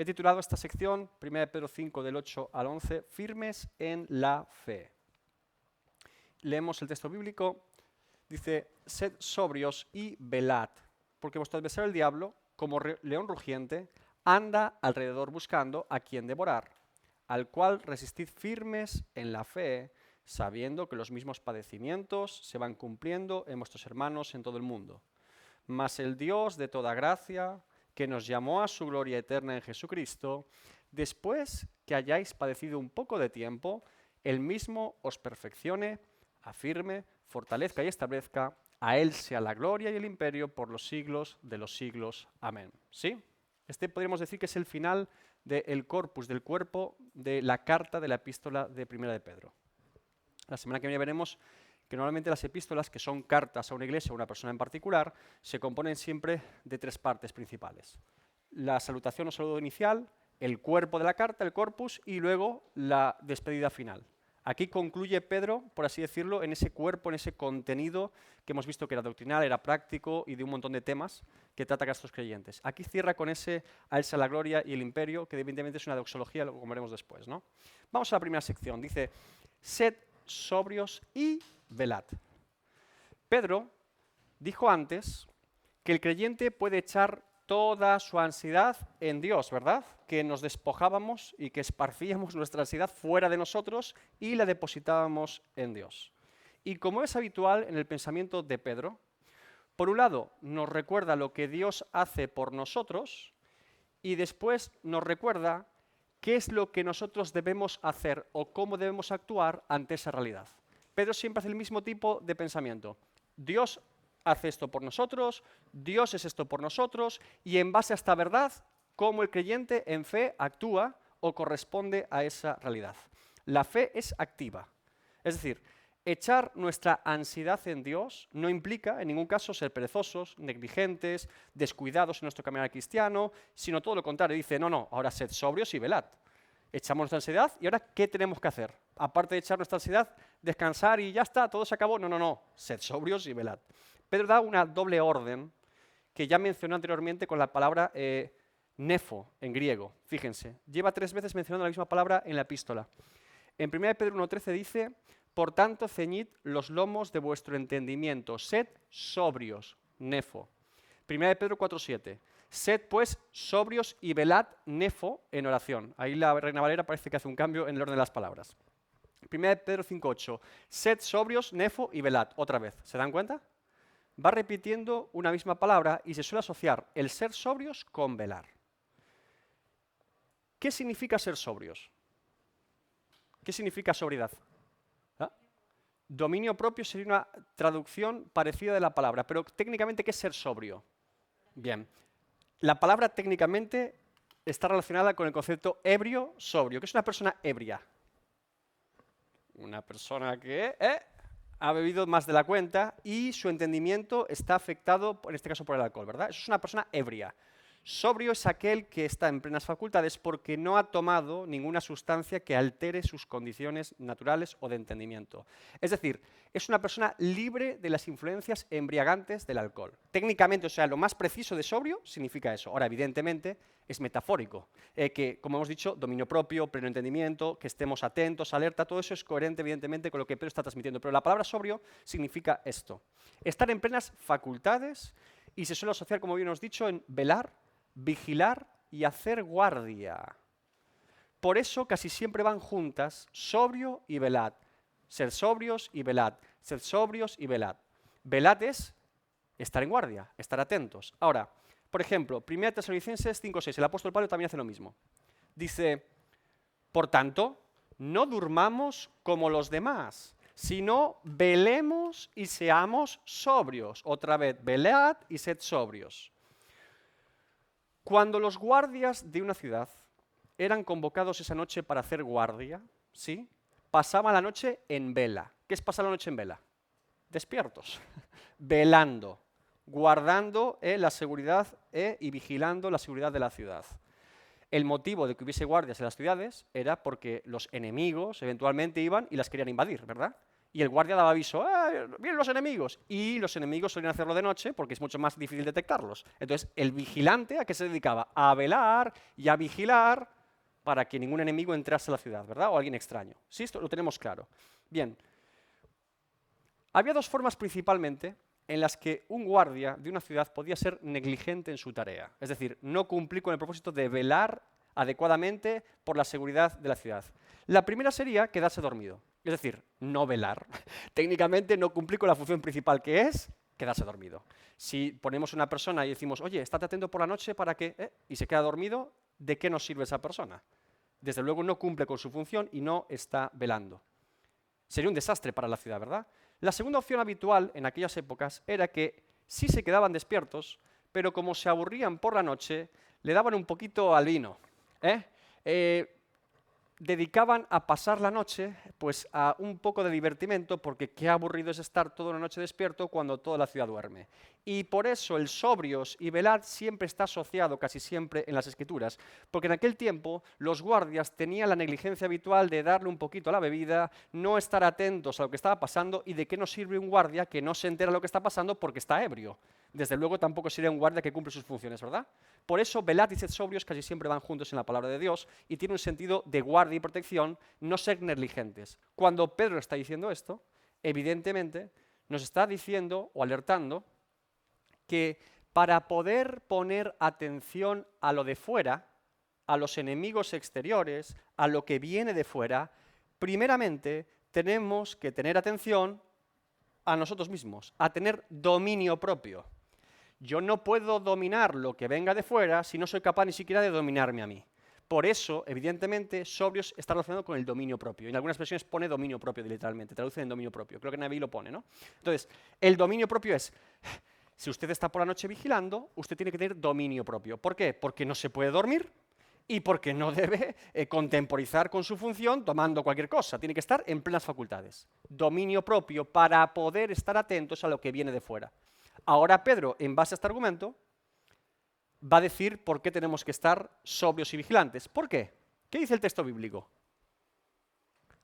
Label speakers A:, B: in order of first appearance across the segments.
A: He titulado esta sección, 1 Pedro 5, del 8 al 11, Firmes en la fe. Leemos el texto bíblico, dice, sed sobrios y velad, porque vuestro adversario el diablo, como león rugiente, anda alrededor buscando a quien devorar, al cual resistid firmes en la fe, sabiendo que los mismos padecimientos se van cumpliendo en vuestros hermanos en todo el mundo. Mas el Dios de toda gracia, que nos llamó a su gloria eterna en Jesucristo, después que hayáis padecido un poco de tiempo, Él mismo os perfeccione, afirme, fortalezca y establezca. A Él sea la gloria y el imperio por los siglos de los siglos. Amén. ¿Sí? Este podríamos decir que es el final del corpus, del cuerpo de la carta de la epístola de Primera de Pedro. La semana que viene veremos que normalmente las epístolas, que son cartas a una iglesia o a una persona en particular, se componen siempre de tres partes principales. La salutación o saludo inicial, el cuerpo de la carta, el corpus, y luego la despedida final. Aquí concluye Pedro, por así decirlo, en ese cuerpo, en ese contenido que hemos visto que era doctrinal, era práctico y de un montón de temas que trata a estos creyentes. Aquí cierra con ese a Él sea la gloria y el imperio, que evidentemente es una doxología, lo veremos después, ¿no? Vamos a la primera sección. Dice, sed sobrios y velad. Pedro dijo antes que el creyente puede echar toda su ansiedad en Dios, ¿verdad? Que nos despojábamos y que esparcíamos nuestra ansiedad fuera de nosotros y la depositábamos en Dios. Y como es habitual en el pensamiento de Pedro, por un lado nos recuerda lo que Dios hace por nosotros y después nos recuerda qué es lo que nosotros debemos hacer o cómo debemos actuar ante esa realidad. Pedro siempre hace el mismo tipo de pensamiento. Dios hace esto por nosotros, Dios es esto por nosotros, y en base a esta verdad, cómo el creyente en fe actúa o corresponde a esa realidad. La fe es activa. Es decir, echar nuestra ansiedad en Dios no implica en ningún caso ser perezosos, negligentes, descuidados en nuestro caminar cristiano, sino todo lo contrario. Dice, no, ahora sed sobrios y velad. Echamos nuestra ansiedad y ahora, ¿qué tenemos que hacer? Aparte de echar nuestra ansiedad, descansar y ya está, todo se acabó. No, sed sobrios y velad. Pedro da una doble orden que ya mencionó anteriormente con la palabra nefo en griego. Fíjense, lleva 3 veces mencionando la misma palabra en la epístola. En 1 Pedro 1,13 dice, por tanto, ceñid los lomos de vuestro entendimiento, sed sobrios, nefo. 1 Pedro 4,7, sed pues sobrios y velad, nefo, en oración. Ahí la Reina Valera parece que hace un cambio en el orden de las palabras. 1 Pedro 5,8, sed sobrios, nefo y velad. Otra vez, ¿se dan cuenta? Va repitiendo una misma palabra y se suele asociar el ser sobrios con velar. ¿Qué significa ser sobrios? ¿Qué significa sobriedad? ¿Ah? Dominio propio sería una traducción parecida de la palabra, pero técnicamente, ¿qué es ser sobrio? Bien, la palabra técnicamente está relacionada con el concepto ebrio-sobrio. ¿Qué es una persona ebria? Una persona que ha bebido más de la cuenta y su entendimiento está afectado, en este caso, por el alcohol, ¿verdad? Eso es una persona ebria. Sobrio es aquel que está en plenas facultades porque no ha tomado ninguna sustancia que altere sus condiciones naturales o de entendimiento. Es decir, es una persona libre de las influencias embriagantes del alcohol. Técnicamente, o sea, lo más preciso de sobrio significa eso. Ahora, evidentemente, es metafórico, que, como hemos dicho, dominio propio, pleno entendimiento, que estemos atentos, alerta, todo eso es coherente, evidentemente, con lo que Pedro está transmitiendo. Pero la palabra sobrio significa esto. Estar en plenas facultades y se suele asociar, como bien hemos dicho, en velar, vigilar y hacer guardia. Por eso casi siempre van juntas, sobrio y velad. Ser sobrios y velad. Ser sobrios y velad. Velad es estar en guardia, estar atentos. Ahora, por ejemplo, 1 Tesalonicenses 5,6, el apóstol Pablo también hace lo mismo. Dice, por tanto, no durmamos como los demás, sino velemos y seamos sobrios. Otra vez, velad y sed sobrios. Cuando los guardias de una ciudad eran convocados esa noche para hacer guardia, ¿sí?, pasaban la noche en vela. ¿Qué es pasar la noche en vela? Despiertos, velando, guardando la seguridad y vigilando la seguridad de la ciudad. El motivo de que hubiese guardias en las ciudades era porque los enemigos eventualmente iban y las querían invadir, ¿verdad? Y el guardia daba aviso, vienen los enemigos. Y los enemigos solían hacerlo de noche porque es mucho más difícil detectarlos. Entonces, el vigilante, ¿a qué se dedicaba? A velar y a vigilar para que ningún enemigo entrase a la ciudad, ¿verdad? O alguien extraño. Sí, esto lo tenemos claro. Bien. Había dos formas principalmente en las que un guardia de una ciudad podía ser negligente en su tarea. Es decir, no cumplir con el propósito de velar adecuadamente por la seguridad de la ciudad. La primera sería quedarse dormido. Es decir, no velar. Técnicamente no cumplir con la función principal que es quedarse dormido. Si ponemos una persona y decimos, oye, estate atento por la noche para que... y se queda dormido, ¿de qué nos sirve esa persona? Desde luego no cumple con su función y no está velando. Sería un desastre para la ciudad, ¿verdad? La segunda opción habitual en aquellas épocas era que sí se quedaban despiertos, pero como se aburrían por la noche, le daban un poquito al vino. Dedicaban a pasar la noche pues, a un poco de divertimento, porque qué aburrido es estar toda una noche despierto cuando toda la ciudad duerme. Y por eso el sobrios y velad siempre está asociado casi siempre en las Escrituras, porque en aquel tiempo los guardias tenían la negligencia habitual de darle un poquito a la bebida, no estar atentos a lo que estaba pasando, y de qué nos sirve un guardia que no se entera de lo que está pasando porque está ebrio. Desde luego tampoco sería un guardia que cumple sus funciones, ¿verdad? Por eso velad y sed sobrios casi siempre van juntos en la palabra de Dios y tiene un sentido de guardia y protección, no ser negligentes. Cuando Pedro está diciendo esto, evidentemente nos está diciendo o alertando que para poder poner atención a lo de fuera, a los enemigos exteriores, a lo que viene de fuera, primeramente tenemos que tener atención a nosotros mismos, a tener dominio propio. Yo no puedo dominar lo que venga de fuera si no soy capaz ni siquiera de dominarme a mí. Por eso, evidentemente, sobrios está relacionado con el dominio propio. En algunas versiones pone dominio propio, literalmente, traduce en dominio propio. Creo que Naví lo pone, ¿no? Entonces, el dominio propio es, si usted está por la noche vigilando, usted tiene que tener dominio propio. ¿Por qué? Porque no se puede dormir y porque no debe contemporizar con su función tomando cualquier cosa. Tiene que estar en plenas facultades. Dominio propio para poder estar atentos a lo que viene de fuera. Ahora Pedro, en base a este argumento, va a decir por qué tenemos que estar sobrios y vigilantes. ¿Por qué? ¿Qué dice el texto bíblico?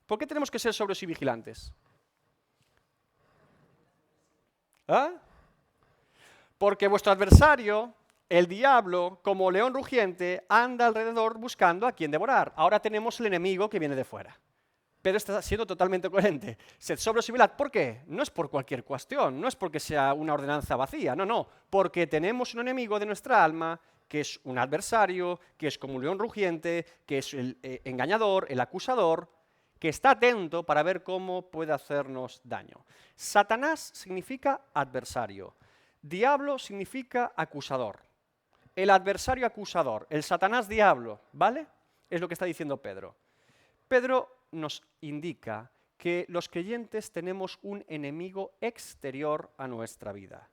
A: ¿Por qué tenemos que ser sobrios y vigilantes? ¿Ah? Porque vuestro adversario, el diablo, como león rugiente, anda alrededor buscando a quien devorar. Ahora tenemos el enemigo que viene de fuera. Pedro está siendo totalmente coherente. Sed sobrios y velad. ¿Por qué? No es por cualquier cuestión, no es porque sea una ordenanza vacía, no, porque tenemos un enemigo de nuestra alma, que es un adversario, que es como un león rugiente, que es el engañador, el acusador, que está atento para ver cómo puede hacernos daño. Satanás significa adversario, diablo significa acusador. El adversario acusador, el Satanás diablo, ¿vale? Es lo que está diciendo Pedro. Pedro nos indica que los creyentes tenemos un enemigo exterior a nuestra vida.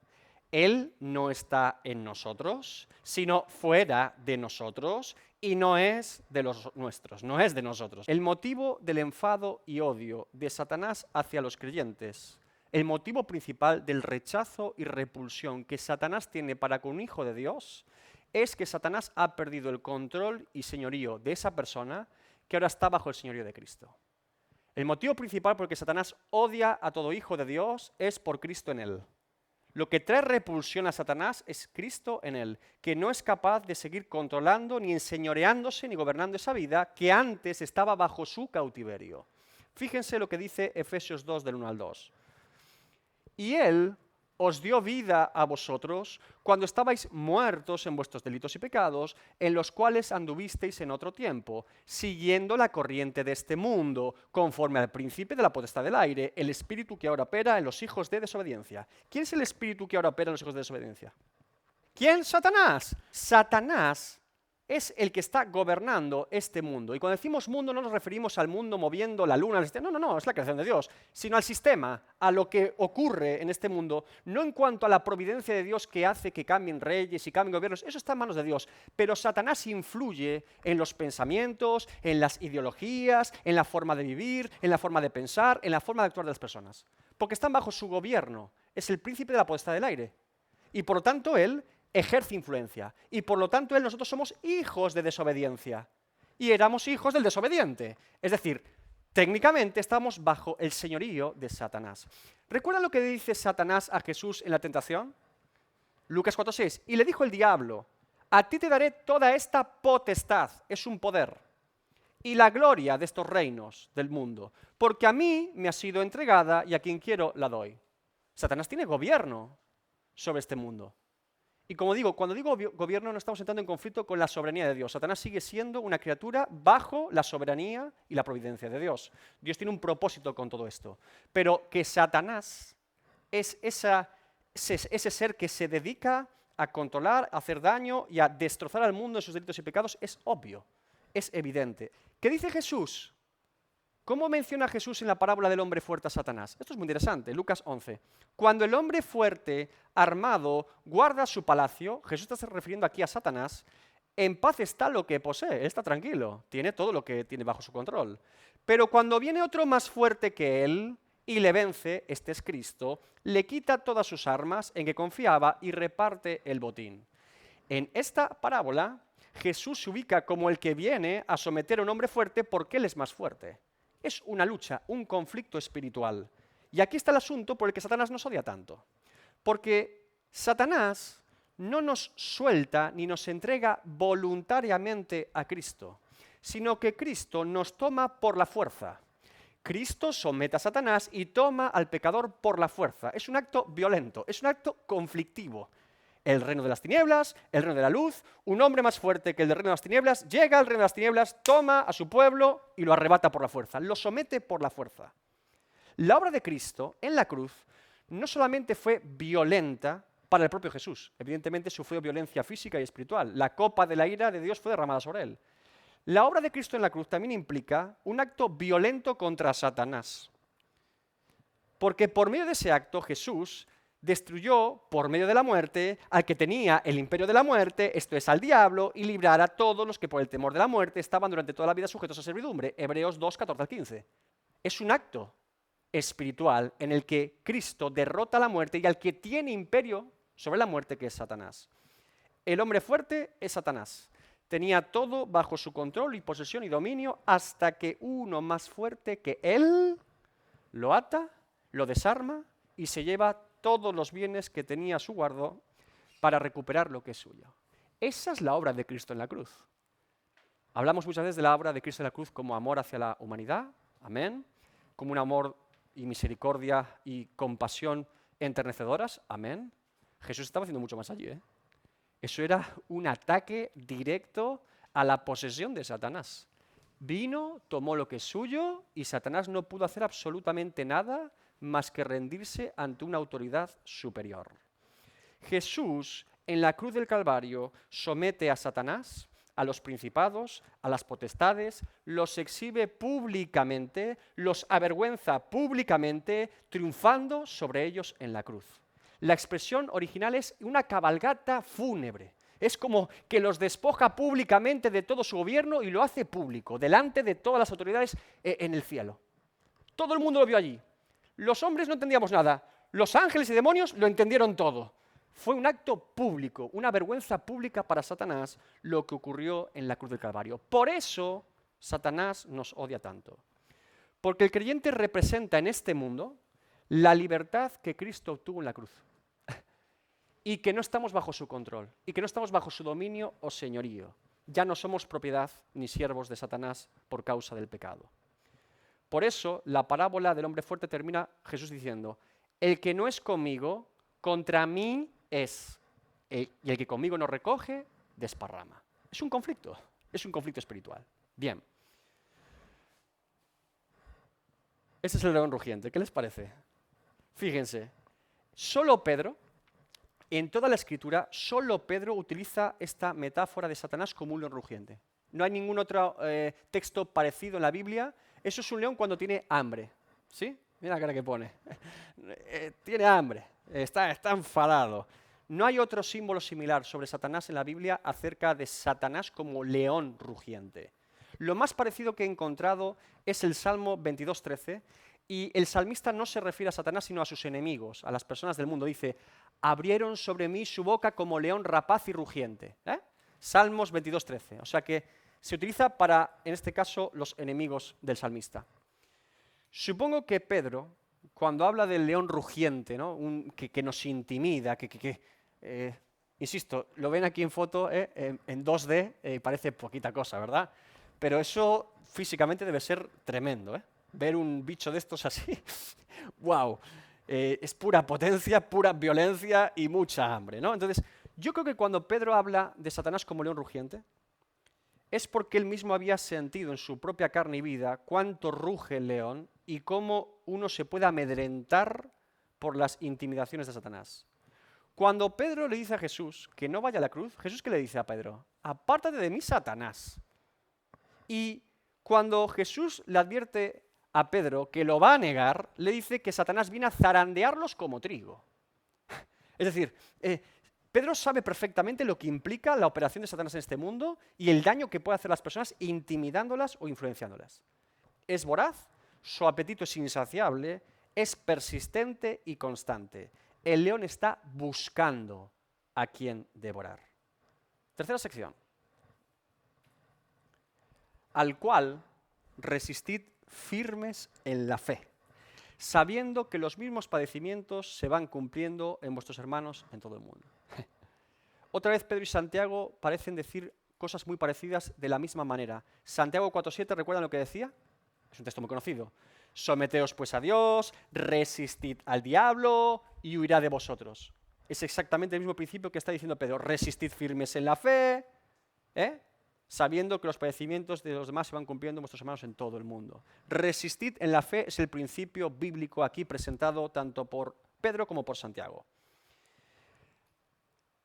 A: Él no está en nosotros, sino fuera de nosotros, y no es de los nuestros, no es de nosotros. El motivo del enfado y odio de Satanás hacia los creyentes, el motivo principal del rechazo y repulsión que Satanás tiene para con un hijo de Dios, es que Satanás ha perdido el control y señorío de esa persona que ahora está bajo el señorío de Cristo. El motivo principal por el que Satanás odia a todo hijo de Dios es por Cristo en él. Lo que trae repulsión a Satanás es Cristo en él, que no es capaz de seguir controlando, ni enseñoreándose, ni gobernando esa vida que antes estaba bajo su cautiverio. Fíjense lo que dice Efesios 2, del 1 al 2. Y él os dio vida a vosotros cuando estabais muertos en vuestros delitos y pecados, en los cuales anduvisteis en otro tiempo, siguiendo la corriente de este mundo, conforme al príncipe de la potestad del aire, el espíritu que ahora opera en los hijos de desobediencia. ¿Quién es el espíritu que ahora opera en los hijos de desobediencia? ¿Quién? Satanás. Satanás es el que está gobernando este mundo. Y cuando decimos mundo no nos referimos al mundo moviendo la luna, no, es la creación de Dios, sino al sistema, a lo que ocurre en este mundo, no en cuanto a la providencia de Dios que hace que cambien reyes y cambien gobiernos, eso está en manos de Dios, pero Satanás influye en los pensamientos, en las ideologías, en la forma de vivir, en la forma de pensar, en la forma de actuar de las personas, porque están bajo su gobierno, es el príncipe de la potestad del aire, y por lo tanto él ejerce influencia, y por lo tanto nosotros somos hijos de desobediencia, y éramos hijos del desobediente. Es decir, Técnicamente estamos bajo el señorío de Satanás. ¿Recuerdan lo que dice Satanás a Jesús en la tentación? Lucas 4:6. Y le dijo el diablo, a ti te daré toda esta potestad, es un poder, y la gloria de estos reinos del mundo, porque a mí me ha sido entregada y a quien quiero la doy. Satanás tiene gobierno sobre este mundo. Y como digo, cuando digo gobierno no estamos entrando en conflicto con la soberanía de Dios. Satanás sigue siendo una criatura bajo la soberanía y la providencia de Dios. Dios tiene un propósito con todo esto. Pero que Satanás es ese ser que se dedica a controlar, a hacer daño y a destrozar al mundo en sus delitos y pecados es obvio, es evidente. ¿Qué dice Jesús? ¿Cómo menciona Jesús en la parábola del hombre fuerte a Satanás? Esto es muy interesante, Lucas 11. Cuando el hombre fuerte, armado, guarda su palacio, Jesús está refiriendo aquí a Satanás, en paz está lo que posee, él está tranquilo, tiene todo lo que tiene bajo su control. Pero cuando viene otro más fuerte que él y le vence, este es Cristo, le quita todas sus armas en que confiaba y reparte el botín. En esta parábola, Jesús se ubica como el que viene a someter a un hombre fuerte porque él es más fuerte. Es una lucha, un conflicto espiritual. Y aquí está el asunto por el que Satanás nos odia tanto. Porque Satanás no nos suelta ni nos entrega voluntariamente a Cristo, sino que Cristo nos toma por la fuerza. Cristo somete a Satanás y toma al pecador por la fuerza. Es un acto violento, es un acto conflictivo. El reino de las tinieblas, el reino de la luz, un hombre más fuerte que el del reino de las tinieblas, llega al reino de las tinieblas, toma a su pueblo y lo arrebata por la fuerza, lo somete por la fuerza. La obra de Cristo en la cruz no solamente fue violenta para el propio Jesús, evidentemente sufrió violencia física y espiritual, la copa de la ira de Dios fue derramada sobre él. La obra de Cristo en la cruz también implica un acto violento contra Satanás, porque por medio de ese acto Jesús destruyó por medio de la muerte al que tenía el imperio de la muerte, esto es al diablo, y librar a todos los que por el temor de la muerte estaban durante toda la vida sujetos a servidumbre. Hebreos 2, 14 al 15. Es un acto espiritual en el que Cristo derrota a la muerte y al que tiene imperio sobre la muerte, que es Satanás. El hombre fuerte es Satanás. Tenía todo bajo su control y posesión y dominio hasta que uno más fuerte que él lo ata, lo desarma y se lleva todos los bienes que tenía a su guardo para recuperar lo que es suyo. Esa es la obra de Cristo en la cruz. Hablamos muchas veces de la obra de Cristo en la cruz como amor hacia la humanidad, amén, como un amor y misericordia y compasión enternecedoras, amén. Jesús estaba haciendo mucho más allí, ¿eh? Eso era un ataque directo a la posesión de Satanás. Vino, tomó lo que es suyo y Satanás no pudo hacer absolutamente nada más que rendirse ante una autoridad superior. Jesús, en la cruz del Calvario, somete a Satanás, a los principados, a las potestades, los exhibe públicamente, los avergüenza públicamente, triunfando sobre ellos en la cruz. La expresión original es una cabalgata fúnebre. Es como que los despoja públicamente de todo su gobierno y lo hace público, delante de todas las autoridades en el cielo. Todo el mundo lo vio allí. Los hombres no entendíamos nada. Los ángeles y demonios lo entendieron todo. Fue un acto público, una vergüenza pública para Satanás lo que ocurrió en la cruz del Calvario. Por eso Satanás nos odia tanto. Porque el creyente representa en este mundo la libertad que Cristo obtuvo en la cruz. Y que no estamos bajo su control, y que no estamos bajo su dominio o señorío. Ya no somos propiedad ni siervos de Satanás por causa del pecado. Por eso, la parábola del hombre fuerte termina Jesús diciendo, el que no es conmigo, contra mí es, y el que conmigo no recoge, desparrama. Es un conflicto espiritual. Bien. Este es el león rugiente, ¿qué les parece? Fíjense, solo Pedro, en toda la Escritura, solo Pedro utiliza esta metáfora de Satanás como un león rugiente. No hay ningún otro texto parecido en la Biblia. Eso es un león cuando tiene hambre. ¿Sí? Mira la cara que pone. Tiene hambre, está enfadado. No hay otro símbolo similar sobre Satanás en la Biblia acerca de Satanás como león rugiente. Lo más parecido que he encontrado es el Salmo 22:13, y el salmista no se refiere a Satanás sino a sus enemigos, a las personas del mundo. Dice, abrieron sobre mí su boca como león rapaz y rugiente. Salmos 22:13. O sea que se utiliza para, en este caso, los enemigos del salmista. Supongo que Pedro, cuando habla del león rugiente, ¿no? Que nos intimida, insisto, lo ven aquí en foto en 2D, parece poquita cosa, ¿verdad? Pero eso físicamente debe ser tremendo, ¿eh? Ver un bicho de estos así, ¡wow! Es pura potencia, pura violencia y mucha hambre, ¿no? Entonces, yo creo que cuando Pedro habla de Satanás como león rugiente, es porque él mismo había sentido en su propia carne y vida cuánto ruge el león y cómo uno se puede amedrentar por las intimidaciones de Satanás. Cuando Pedro le dice a Jesús que no vaya a la cruz, ¿Jesús qué le dice a Pedro? Apártate de mí, Satanás. Y cuando Jesús le advierte a Pedro que lo va a negar, le dice que Satanás viene a zarandearlos como trigo. Es decir, Pedro sabe perfectamente lo que implica la operación de Satanás en este mundo y el daño que puede hacer a las personas intimidándolas o influenciándolas. Es voraz, su apetito es insaciable, es persistente y constante. El león está buscando a quien devorar. Tercera sección. Al cual resistid firmes en la fe, sabiendo que los mismos padecimientos se van cumpliendo en vuestros hermanos en todo el mundo. Otra vez Pedro y Santiago parecen decir cosas muy parecidas de la misma manera. Santiago 4:7, ¿recuerdan lo que decía? Es un texto muy conocido. Someteos pues a Dios, resistid al diablo y huirá de vosotros. Es exactamente el mismo principio que está diciendo Pedro. Resistid firmes en la fe, sabiendo que los padecimientos de los demás se van cumpliendo en vuestros hermanos en todo el mundo. Resistid en la fe es el principio bíblico aquí presentado tanto por Pedro como por Santiago.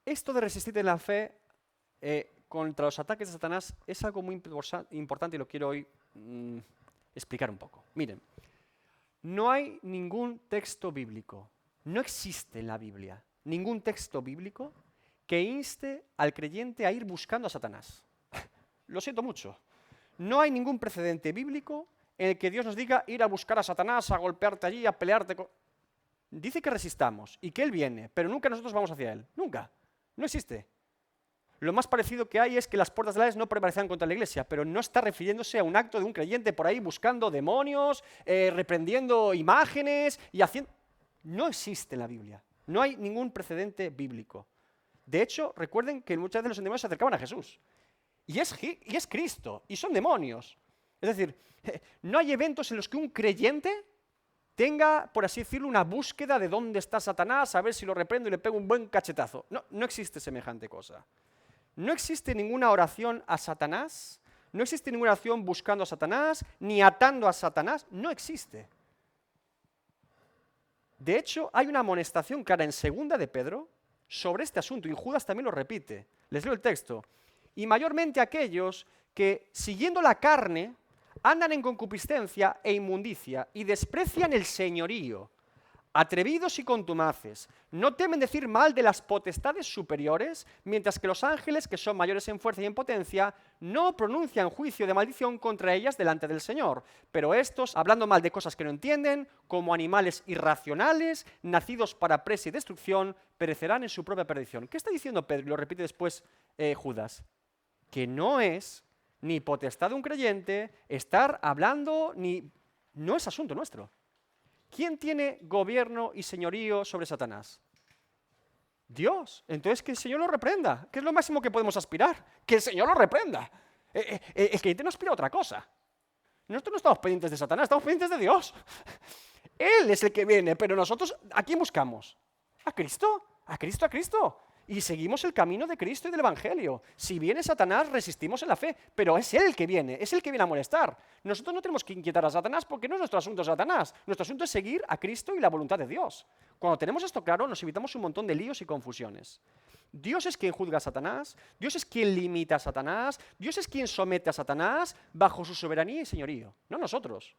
A: Esto de resistir en la fe contra los ataques de Satanás es algo muy importante y lo quiero hoy explicar un poco. Miren, no hay ningún texto bíblico, no existe en la Biblia ningún texto bíblico que inste al creyente a ir buscando a Satanás. Lo siento mucho. No hay ningún precedente bíblico en el que Dios nos diga ir a buscar a Satanás, a golpearte allí, a pelearte con... Dice que resistamos y que Él viene, pero nunca nosotros vamos hacia Él. Nunca. No existe. Lo más parecido que hay es que las puertas del Hades no prevalecerán contra la iglesia, pero no está refiriéndose a un acto de un creyente por ahí buscando demonios, reprendiendo imágenes y haciendo... No existe en la Biblia. No hay ningún precedente bíblico. De hecho, recuerden que muchas veces los demonios se acercaban a Jesús. Y es Cristo, y son demonios. Es decir, no hay eventos en los que un creyente tenga, por así decirlo, una búsqueda de dónde está Satanás, a ver si lo reprendo y le pego un buen cachetazo. No, no existe semejante cosa. No existe ninguna oración a Satanás, no existe ninguna oración buscando a Satanás, ni atando a Satanás, no existe. De hecho, hay una amonestación clara en 2 de Pedro sobre este asunto, y Judas también lo repite. Les leo el texto. Y mayormente aquellos que, siguiendo la carne, andan en concupiscencia e inmundicia y desprecian el señorío, atrevidos y contumaces, no temen decir mal de las potestades superiores, mientras que los ángeles, que son mayores en fuerza y en potencia, no pronuncian juicio de maldición contra ellas delante del Señor. Pero estos, hablando mal de cosas que no entienden, como animales irracionales, nacidos para presa y destrucción, perecerán en su propia perdición. ¿Qué está diciendo Pedro? Y lo repite después Judas. Que no es ni potestad de un creyente estar hablando, no es asunto nuestro. ¿Quién tiene gobierno y señorío sobre Satanás? Dios. Entonces que el Señor lo reprenda, que es lo máximo que podemos aspirar, que el Señor lo reprenda. El creyente no aspira a otra cosa. Nosotros no estamos pendientes de Satanás, estamos pendientes de Dios. Él es el que viene, pero nosotros, ¿a quién buscamos? ¿A Cristo? ¿A Cristo? ¿A Cristo? Y seguimos el camino de Cristo y del Evangelio. Si viene Satanás, resistimos en la fe, pero es Él el que viene, es el que viene a molestar. Nosotros no tenemos que inquietar a Satanás porque no es nuestro asunto Satanás. Nuestro asunto es seguir a Cristo y la voluntad de Dios. Cuando tenemos esto claro, nos evitamos un montón de líos y confusiones. Dios es quien juzga a Satanás, Dios es quien limita a Satanás, Dios es quien somete a Satanás bajo su soberanía y señorío, no nosotros.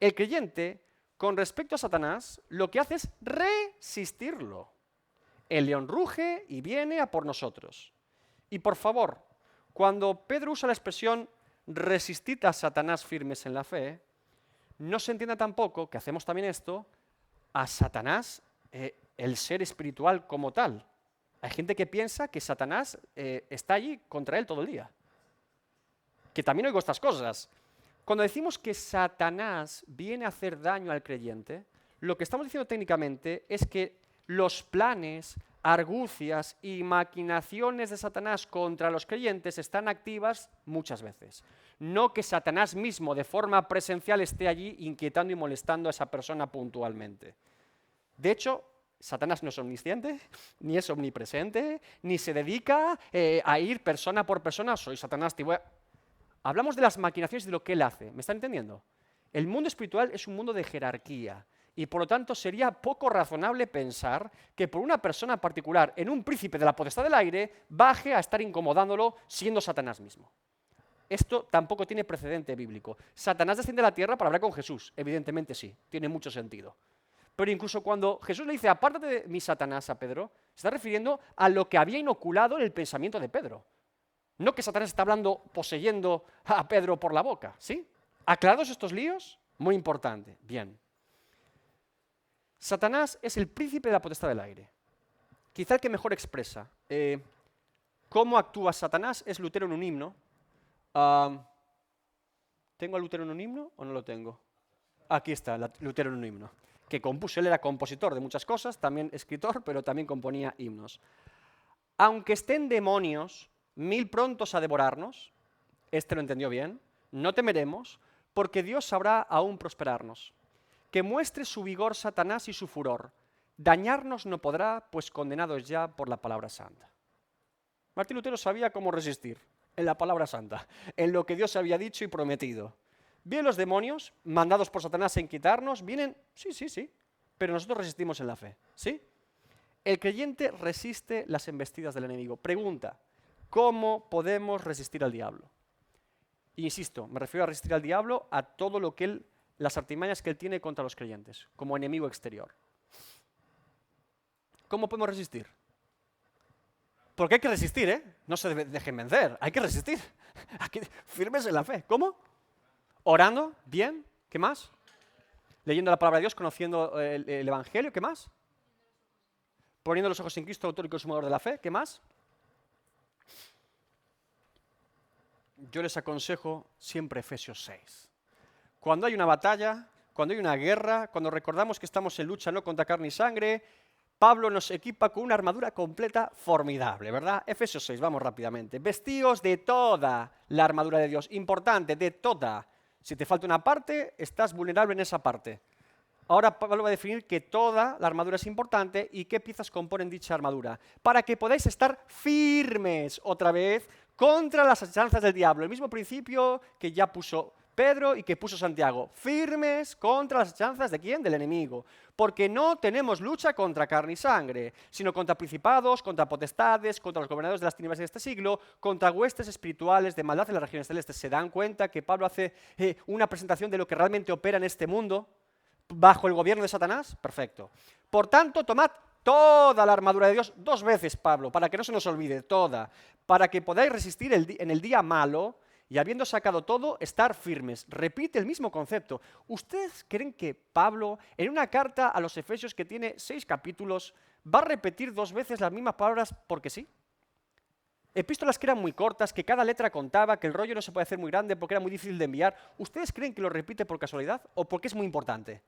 A: El creyente, con respecto a Satanás, lo que hace es resistirlo. El león ruge y viene a por nosotros. Y por favor, cuando Pedro usa la expresión resistid a Satanás firmes en la fe, no se entienda tampoco, que hacemos también esto, a Satanás, el ser espiritual como tal. Hay gente que piensa que Satanás está allí contra él todo el día. Que también oigo estas cosas. Cuando decimos que Satanás viene a hacer daño al creyente, lo que estamos diciendo técnicamente es que los planes, argucias y maquinaciones de Satanás contra los creyentes están activas muchas veces. No que Satanás mismo de forma presencial esté allí inquietando y molestando a esa persona puntualmente. De hecho, Satanás no es omnisciente, ni es omnipresente, ni se dedica a ir persona por persona. Soy Satanás, te voy a... Hablamos de las maquinaciones de lo que él hace. ¿Me están entendiendo? El mundo espiritual es un mundo de jerarquía y por lo tanto sería poco razonable pensar que por una persona particular en un príncipe de la potestad del aire baje a estar incomodándolo siendo Satanás mismo. Esto tampoco tiene precedente bíblico. Satanás desciende a la tierra para hablar con Jesús. Evidentemente sí, tiene mucho sentido. Pero incluso cuando Jesús le dice, apártate de mí, Satanás, a Pedro, se está refiriendo a lo que había inoculado en el pensamiento de Pedro. No que Satanás está hablando, poseyendo a Pedro por la boca, ¿sí? ¿Aclarados estos líos? Muy importante. Bien. Satanás es el príncipe de la potestad del aire. Quizá el que mejor expresa cómo actúa Satanás es Lutero en un himno. ¿Tengo a Lutero en un himno o no lo tengo? Aquí está, Lutero en un himno. Que compuso, él era compositor de muchas cosas, también escritor, pero también componía himnos. Aunque estén demonios, mil prontos a devorarnos, este lo entendió bien, no temeremos, porque Dios sabrá aún prosperarnos. Que muestre su vigor Satanás y su furor, dañarnos no podrá, pues condenado es ya por la palabra santa. Martín Lutero sabía cómo resistir en la palabra santa, en lo que Dios había dicho y prometido. Bien, los demonios, mandados por Satanás a inquietarnos, vienen, sí, pero nosotros resistimos en la fe, ¿sí? El creyente resiste las embestidas del enemigo. Pregunta, ¿cómo podemos resistir al diablo? Insisto, me refiero a resistir al diablo a todo lo que él, las artimañas que él tiene contra los creyentes, como enemigo exterior. ¿Cómo podemos resistir? Porque hay que resistir, ¿eh? No se dejen vencer, hay que resistir. Firmes en la fe. ¿Cómo? Orando, bien. ¿Qué más? Leyendo la palabra de Dios, conociendo el Evangelio. ¿Qué más? Poniendo los ojos en Cristo, autor y consumador de la fe. ¿Qué más? Yo les aconsejo siempre Efesios 6. Cuando hay una batalla, cuando hay una guerra, cuando recordamos que estamos en lucha no contra carne y sangre, Pablo nos equipa con una armadura completa formidable, ¿verdad? Efesios 6, vamos rápidamente. Vestíos de toda la armadura de Dios. Importante, de toda. Si te falta una parte, estás vulnerable en esa parte. Ahora Pablo va a definir que toda la armadura es importante y qué piezas componen dicha armadura. Para que podáis estar firmes, otra vez, contra las acechanzas del diablo. El mismo principio que ya puso Pedro y que puso Santiago. Firmes contra las acechanzas ¿de quién? Del enemigo. Porque no tenemos lucha contra carne y sangre, sino contra principados, contra potestades, contra los gobernadores de las tinieblas de este siglo, contra huestes espirituales de maldad en las regiones celestes. ¿Se dan cuenta que Pablo hace una presentación de lo que realmente opera en este mundo bajo el gobierno de Satanás? Perfecto. Por tanto, tomad toda la armadura de Dios, 2 veces, Pablo, para que no se nos olvide, toda, para que podáis resistir en el día malo y habiendo sacado todo, estar firmes. Repite el mismo concepto. ¿Ustedes creen que Pablo, en una carta a los Efesios que tiene 6 capítulos, va a repetir 2 veces las mismas palabras porque sí? Epístolas que eran muy cortas, que cada letra contaba, que el rollo no se puede hacer muy grande porque era muy difícil de enviar. ¿Ustedes creen que lo repite por casualidad o porque es muy importante?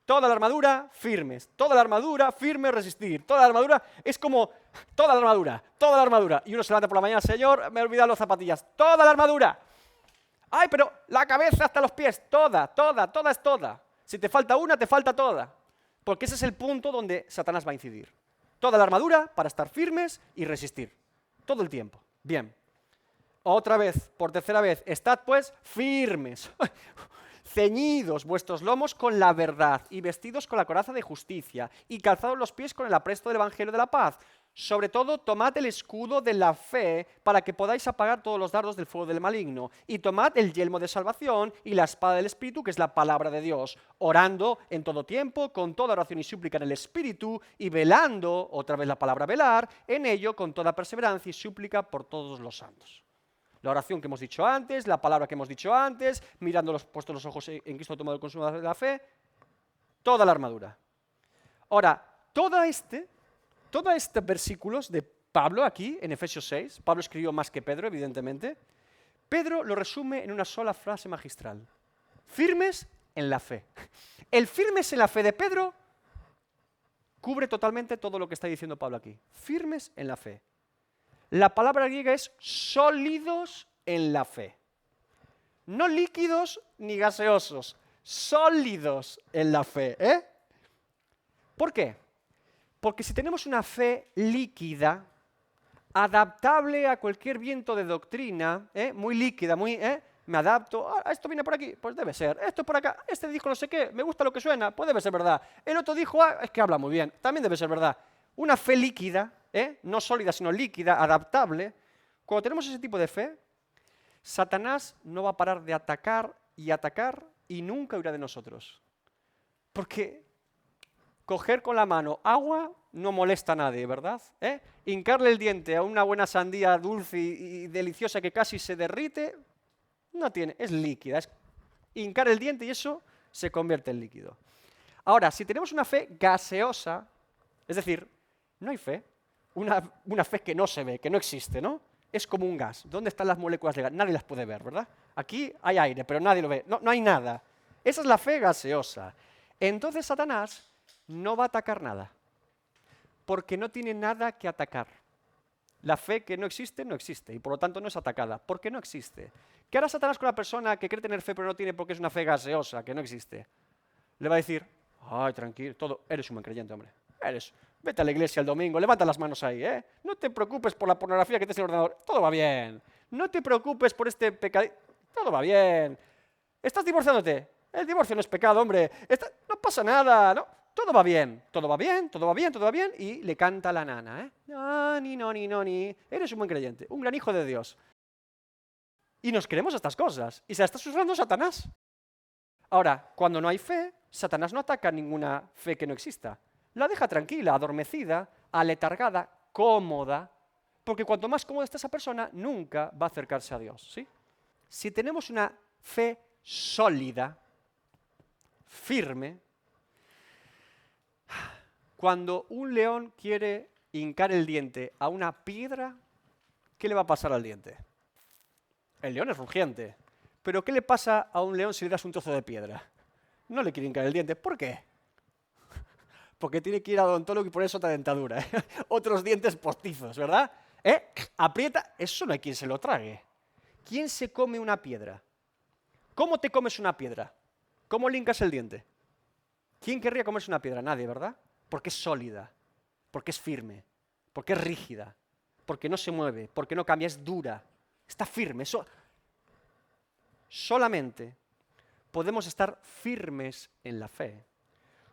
A: Toda la armadura, firmes. Toda la armadura, firme, resistir. Toda la armadura es como toda la armadura, toda la armadura. Y uno se levanta por la mañana, Señor, me he olvidado las zapatillas. Toda la armadura. Ay, pero la cabeza hasta los pies. Toda es toda. Si te falta una, te falta toda. Porque ese es el punto donde Satanás va a incidir. Toda la armadura para estar firmes y resistir. Todo el tiempo. Bien. Otra vez, por tercera vez, estad pues firmes. Ceñidos vuestros lomos con la verdad y vestidos con la coraza de justicia y calzados los pies con el apresto del evangelio de la paz. Sobre todo, tomad el escudo de la fe para que podáis apagar todos los dardos del fuego del maligno. Y tomad el yelmo de salvación y la espada del Espíritu, que es la palabra de Dios, orando en todo tiempo, con toda oración y súplica en el Espíritu, y velando, otra vez la palabra velar, en ello con toda perseverancia y súplica por todos los santos. La oración que hemos dicho antes, la palabra que hemos dicho antes, puestos los ojos en Cristo tomado el consumo de la fe, toda la armadura. Ahora, todos estos versículos de Pablo aquí, en Efesios 6, Pablo escribió más que Pedro, evidentemente, Pedro lo resume en una sola frase magistral. Firmes en la fe. El firmes en la fe de Pedro cubre totalmente todo lo que está diciendo Pablo aquí. Firmes en la fe. La palabra griega es sólidos en la fe. No líquidos ni gaseosos, sólidos en la fe. ¿Por qué? Porque si tenemos una fe líquida, adaptable a cualquier viento de doctrina, muy líquida, me adapto, esto viene por aquí, pues debe ser, esto por acá, este dijo no sé qué, me gusta lo que suena, pues debe ser verdad, el otro dijo, es que habla muy bien, también debe ser verdad. Una fe líquida, no sólida, sino líquida, adaptable, cuando tenemos ese tipo de fe, Satanás no va a parar de atacar y nunca huirá de nosotros. Porque coger con la mano agua no molesta a nadie, ¿verdad? Hincarle el diente a una buena sandía dulce y deliciosa que casi se derrite, no tiene, es líquida. Es hincar el diente y eso se convierte en líquido. Ahora, si tenemos una fe gaseosa, es decir, no hay fe, una fe que no se ve, que no existe, ¿no? Es como un gas. ¿Dónde están las moléculas de gas? Nadie las puede ver, ¿verdad? Aquí hay aire, pero nadie lo ve. No hay nada. Esa es la fe gaseosa. Entonces Satanás no va a atacar nada, porque no tiene nada que atacar. La fe que no existe, no existe, y por lo tanto no es atacada, porque no existe. ¿Qué hará Satanás con la persona que cree tener fe pero no tiene porque es una fe gaseosa, que no existe? Le va a decir, ay, tranquilo, eres un buen creyente, hombre. Vete a la iglesia el domingo, levanta las manos ahí, No te preocupes por la pornografía que tienes en el ordenador, todo va bien. No te preocupes por este pecado, todo va bien. ¿Estás divorciándote? El divorcio no es pecado, hombre. No pasa nada, ¿no? Todo va bien, todo va bien, todo va bien, todo va bien. Y le canta la nana, No. Eres un buen creyente, un gran hijo de Dios. Y nos creemos estas cosas. Y se la está susurrando Satanás. Ahora, cuando no hay fe, Satanás no ataca ninguna fe que no exista. La deja tranquila, adormecida, aletargada, cómoda. Porque cuanto más cómoda está esa persona, nunca va a acercarse a Dios, ¿sí? Si tenemos una fe sólida, firme, cuando un león quiere hincar el diente a una piedra, ¿qué le va a pasar al diente? El león es rugiente. Pero ¿qué le pasa a un león si le das un trozo de piedra? No le quiere hincar el diente. ¿Por qué? Porque tiene que ir al odontólogo y ponerse otra dentadura. Otros dientes postizos, ¿verdad? Aprieta, eso no hay quien se lo trague. ¿Quién se come una piedra? ¿Cómo te comes una piedra? ¿Cómo le hincas el diente? ¿Quién querría comerse una piedra? Nadie, ¿verdad? Porque es sólida, porque es firme, porque es rígida, porque no se mueve, porque no cambia, es dura, está firme. Solamente podemos estar firmes en la fe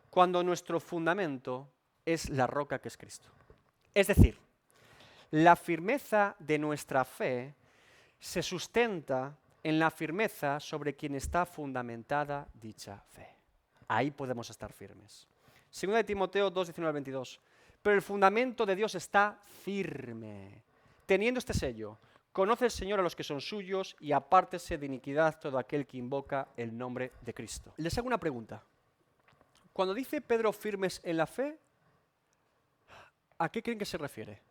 A: cuando nuestro fundamento es la roca que es Cristo. Es decir, la firmeza de nuestra fe se sustenta en la firmeza sobre quien está fundamentada dicha fe. Ahí podemos estar firmes. 2 Timoteo 2, 19 al 22. Pero el fundamento de Dios está firme. Teniendo este sello, conoce el Señor a los que son suyos y apártese de iniquidad todo aquel que invoca el nombre de Cristo. Les hago una pregunta. Cuando dice Pedro firmes en la fe, ¿a qué creen que se refiere?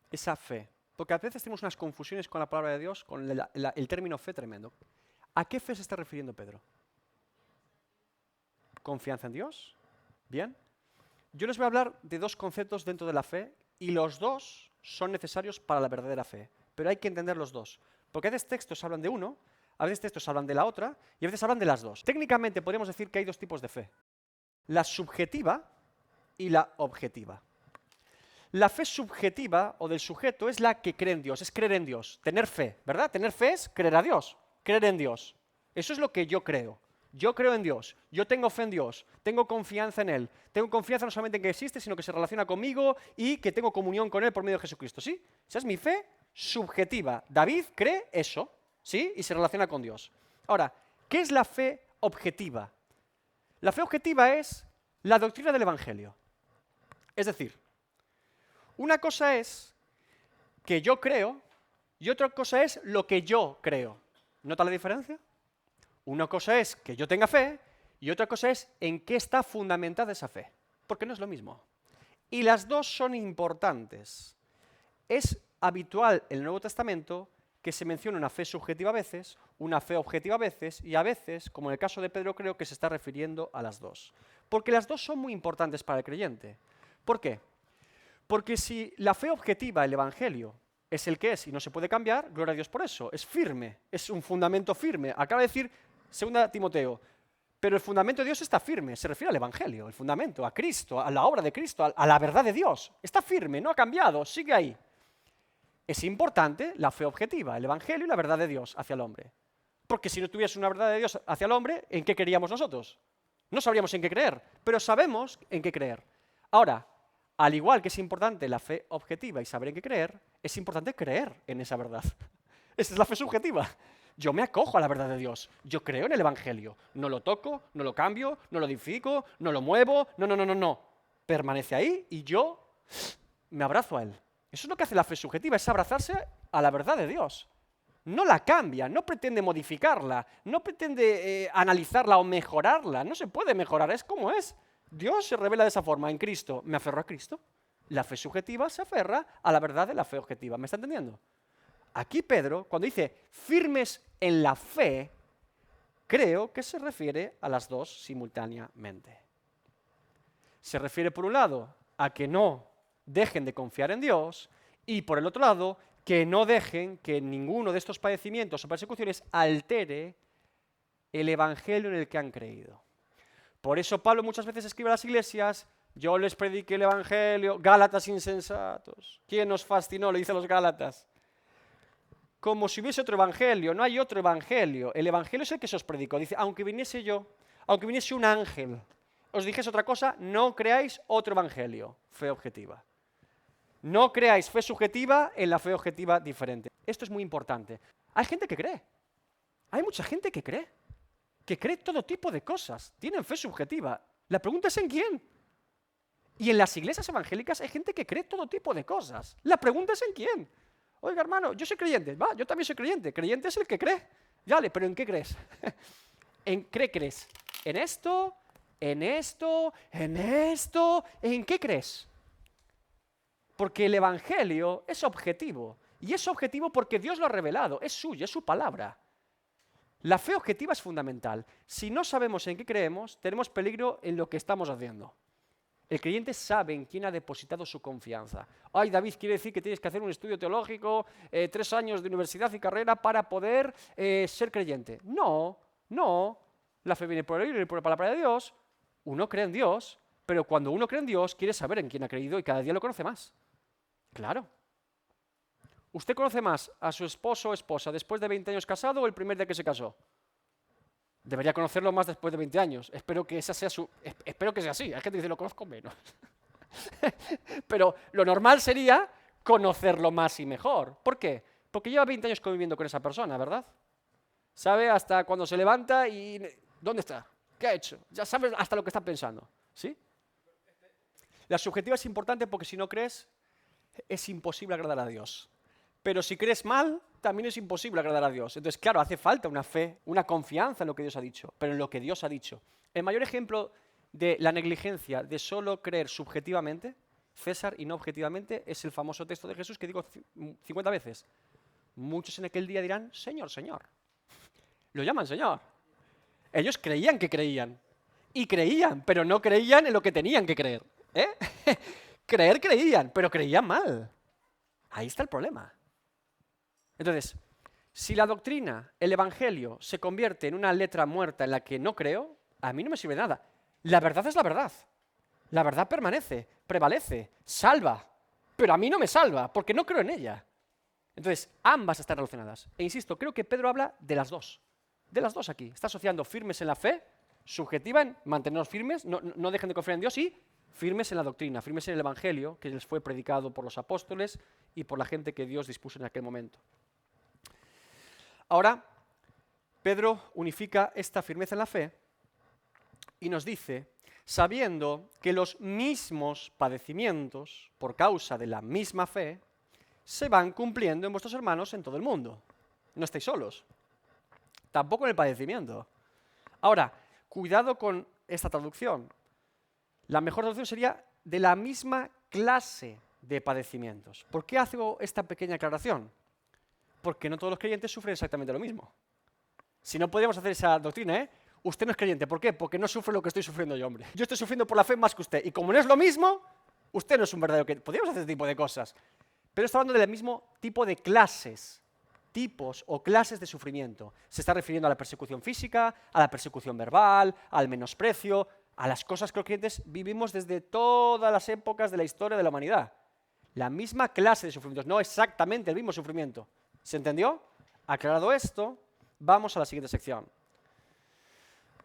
A: Esa fe. Porque a veces tenemos unas confusiones con la palabra de Dios, con el término fe tremendo. ¿A qué fe se está refiriendo Pedro? ¿Confianza en Dios? Bien. Yo les voy a hablar de dos conceptos dentro de la fe y los dos son necesarios para la verdadera fe. Pero hay que entender los dos. Porque a veces textos hablan de uno, a veces textos hablan de la otra y a veces hablan de las dos. Técnicamente podríamos decir que hay dos tipos de fe. La subjetiva y la objetiva. La fe subjetiva o del sujeto es la que cree en Dios, es creer en Dios, tener fe, ¿verdad? Tener fe es creer a Dios, creer en Dios. Eso es lo que yo creo. Yo creo en Dios, yo tengo fe en Dios, tengo confianza en Él. Tengo confianza no solamente en que existe, sino que se relaciona conmigo y que tengo comunión con Él por medio de Jesucristo, ¿sí? Esa es mi fe subjetiva. David cree eso, ¿sí? Y se relaciona con Dios. Ahora, ¿qué es la fe objetiva? La fe objetiva es la doctrina del Evangelio. Es decir, una cosa es que yo creo y otra cosa es lo que yo creo. ¿Nota la diferencia? Una cosa es que yo tenga fe y otra cosa es en qué está fundamentada esa fe, porque no es lo mismo. Y las dos son importantes. Es habitual en el Nuevo Testamento que se menciona una fe subjetiva a veces, una fe objetiva a veces, y a veces, como en el caso de Pedro, creo que se está refiriendo a las dos. Porque las dos son muy importantes para el creyente. ¿Por qué? Porque si la fe objetiva, el Evangelio, es el que es y no se puede cambiar, gloria a Dios por eso, es firme, es un fundamento firme. Acaba de decir 2 Timoteo, pero el fundamento de Dios está firme, se refiere al Evangelio, el fundamento, a Cristo, a la obra de Cristo, a la verdad de Dios. Está firme, no ha cambiado, sigue ahí. Es importante la fe objetiva, el Evangelio y la verdad de Dios hacia el hombre. Porque si no tuviese una verdad de Dios hacia el hombre, ¿en qué creeríamos nosotros? No sabríamos en qué creer, pero sabemos en qué creer. Ahora, al igual que es importante la fe objetiva y saber en qué creer, es importante creer en esa verdad. Esa es la fe subjetiva. Yo me acojo a la verdad de Dios. Yo creo en el Evangelio. No lo toco, no lo cambio, no lo edifico, no lo muevo. No. Permanece ahí y yo me abrazo a él. Eso es lo que hace la fe subjetiva, es abrazarse a la verdad de Dios. No la cambia, no pretende modificarla, no pretende analizarla o mejorarla. No se puede mejorar, es como es. Dios se revela de esa forma en Cristo. Me aferro a Cristo. La fe subjetiva se aferra a la verdad de la fe objetiva. ¿Me está entendiendo? Aquí Pedro, cuando dice firmes en la fe, creo que se refiere a las dos simultáneamente. Se refiere por un lado a que no dejen de confiar en Dios y por el otro lado que no dejen que ninguno de estos padecimientos o persecuciones altere el evangelio en el que han creído. Por eso Pablo muchas veces escribe a las iglesias: yo les prediqué el evangelio, Gálatas insensatos. ¿Quién os fascinó? Le dice a los Gálatas. Como si hubiese otro evangelio, no hay otro evangelio. El evangelio es el que se os predicó. Dice, aunque viniese yo, aunque viniese un ángel, os dijese otra cosa, no creáis otro evangelio. Fe objetiva. No creáis fe subjetiva en la fe objetiva diferente. Esto es muy importante. Hay gente que cree. Hay mucha gente que cree todo tipo de cosas. Tienen fe subjetiva. La pregunta es ¿en quién? Y en las iglesias evangélicas hay gente que cree todo tipo de cosas. La pregunta es ¿en quién? Oiga, hermano, yo soy creyente. Va, yo también soy creyente. Creyente es el que cree. Dale, pero ¿en qué crees? ¿En qué crees? ¿En esto? ¿En esto? ¿En esto? ¿En qué crees? Porque el evangelio es objetivo. Y es objetivo porque Dios lo ha revelado. Es suyo, es su palabra. La fe objetiva es fundamental. Si no sabemos en qué creemos, tenemos peligro en lo que estamos haciendo. El creyente sabe en quién ha depositado su confianza. Ay, David, quiere decir que tienes que hacer un estudio teológico, 3 años de universidad y carrera para poder ser creyente. No. La fe viene por el oír y por la palabra de Dios. Uno cree en Dios, pero cuando uno cree en Dios, quiere saber en quién ha creído y cada día lo conoce más. Claro. ¿Usted conoce más a su esposo o esposa después de 20 años casado o el primer día que se casó? Debería conocerlo más después de 20 años. Espero que sea así. Hay gente que dice, lo conozco menos. Pero lo normal sería conocerlo más y mejor. ¿Por qué? Porque lleva 20 años conviviendo con esa persona, ¿verdad? Sabe hasta cuando se levanta y ¿dónde está? ¿Qué ha hecho? Ya sabes hasta lo que está pensando. ¿Sí? La subjetiva es importante porque si no crees, es imposible agradar a Dios. Pero si crees mal, también es imposible agradar a Dios. Entonces, claro, hace falta una fe, una confianza en lo que Dios ha dicho, pero en lo que Dios ha dicho. El mayor ejemplo de la negligencia de solo creer subjetivamente, César, y no objetivamente, es el famoso texto de Jesús que digo 50 veces. Muchos en aquel día dirán, Señor, Señor. Lo llaman Señor. Ellos creían que creían. Y creían, pero no creían en lo que tenían que creer. Creer creían, pero creían mal. Ahí está el problema. Entonces, si la doctrina, el evangelio, se convierte en una letra muerta en la que no creo, a mí no me sirve de nada. La verdad es la verdad. La verdad permanece, prevalece, salva. Pero a mí no me salva, porque no creo en ella. Entonces, ambas están relacionadas. E insisto, creo que Pedro habla de las dos. De las dos aquí. Está asociando firmes en la fe, subjetiva en mantenernos firmes, no dejen de confiar en Dios, y firmes en la doctrina, firmes en el evangelio que les fue predicado por los apóstoles y por la gente que Dios dispuso en aquel momento. Ahora, Pedro unifica esta firmeza en la fe y nos dice, sabiendo que los mismos padecimientos, por causa de la misma fe, se van cumpliendo en vuestros hermanos en todo el mundo. No estáis solos, tampoco en el padecimiento. Ahora, cuidado con esta traducción. La mejor traducción sería de la misma clase de padecimientos. ¿Por qué hago esta pequeña aclaración? Porque no todos los creyentes sufren exactamente lo mismo. Si no, podríamos hacer esa doctrina, ¿eh? Usted no es creyente. ¿Por qué? Porque no sufre lo que estoy sufriendo yo, hombre. Yo estoy sufriendo por la fe más que usted. Y como no es lo mismo, usted no es un verdadero creyente. Podríamos hacer este tipo de cosas. Pero está hablando del mismo tipo de clases, tipos o clases de sufrimiento. Se está refiriendo a la persecución física, a la persecución verbal, al menosprecio, a las cosas que los creyentes vivimos desde todas las épocas de la historia de la humanidad. La misma clase de sufrimientos, no exactamente el mismo sufrimiento. ¿Se entendió? Aclarado esto, vamos a la siguiente sección.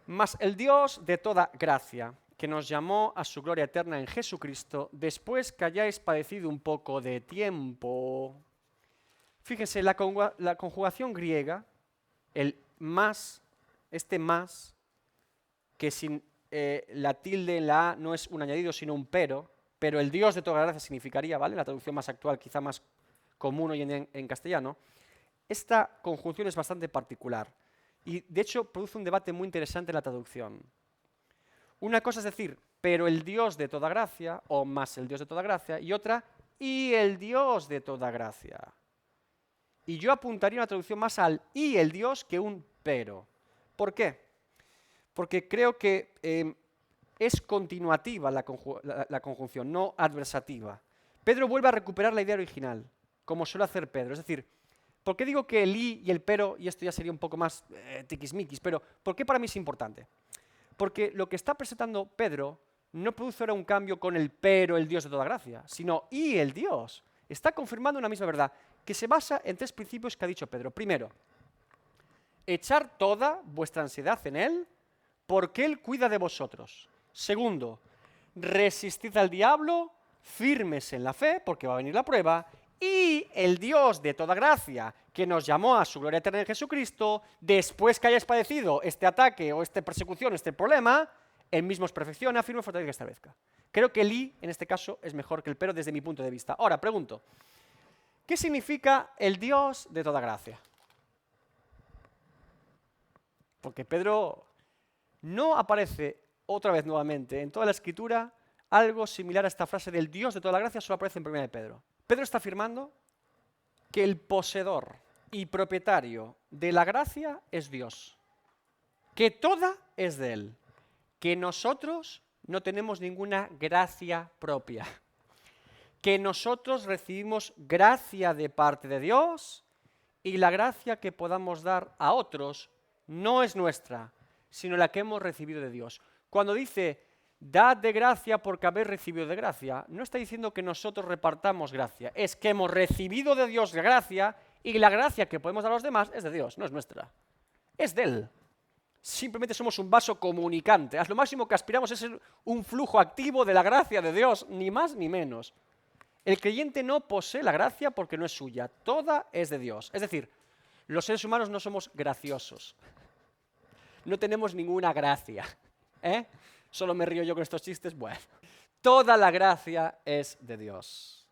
A: Mas el Dios de toda gracia, que nos llamó a su gloria eterna en Jesucristo, después que hayáis padecido un poco de tiempo. Fíjense, la conjugación griega, el más, este más, que sin la tilde en la A no es un añadido, sino un pero el Dios de toda gracia significaría, ¿vale? La traducción más actual, quizá más común hoy en castellano. Esta conjunción es bastante particular y, de hecho, produce un debate muy interesante en la traducción. Una cosa es decir, pero el Dios de toda gracia, o más el Dios de toda gracia, y otra, y el Dios de toda gracia. Y yo apuntaría una traducción más al y el Dios que un pero. ¿Por qué? Porque creo que es continuativa la conjunción, no adversativa. Pedro vuelve a recuperar la idea original, como suele hacer Pedro. Es decir, ¿por qué digo que el y el pero, y esto ya sería un poco más tiquismiquis, pero ¿por qué para mí es importante? Porque lo que está presentando Pedro no produce ahora un cambio con el pero, el Dios de toda gracia, sino y el Dios. Está confirmando una misma verdad, que se basa en 3 principios que ha dicho Pedro. Primero, echar toda vuestra ansiedad en Él, porque Él cuida de vosotros. Segundo, resistid al diablo, firmes en la fe, porque va a venir la prueba, y el Dios de toda gracia, que nos llamó a su gloria eterna en Jesucristo, después que hayáis padecido este ataque o esta persecución, este problema, Él mismo os perfecciona, firme, fortalece y establezca. Creo que el y, en este caso, es mejor que el pero desde mi punto de vista. Ahora, pregunto, ¿qué significa el Dios de toda gracia? Porque Pedro no aparece otra vez nuevamente en toda la Escritura algo similar a esta frase del Dios de toda la gracia, solo aparece en 1 de Pedro. Pedro está afirmando que el poseedor y propietario de la gracia es Dios, que toda es de Él, que nosotros no tenemos ninguna gracia propia, que nosotros recibimos gracia de parte de Dios y la gracia que podamos dar a otros no es nuestra, sino la que hemos recibido de Dios. Cuando dice, dad de gracia porque habéis recibido de gracia, no está diciendo que nosotros repartamos gracia, es que hemos recibido de Dios gracia y la gracia que podemos dar a los demás es de Dios, no es nuestra, es de Él. Simplemente somos un vaso comunicante. Lo máximo que aspiramos es ser un flujo activo de la gracia de Dios, ni más ni menos. El creyente no posee la gracia porque no es suya, toda es de Dios. Es decir, los seres humanos no somos graciosos. No tenemos ninguna gracia. Solo me río yo con estos chistes. Bueno, toda la gracia es de Dios.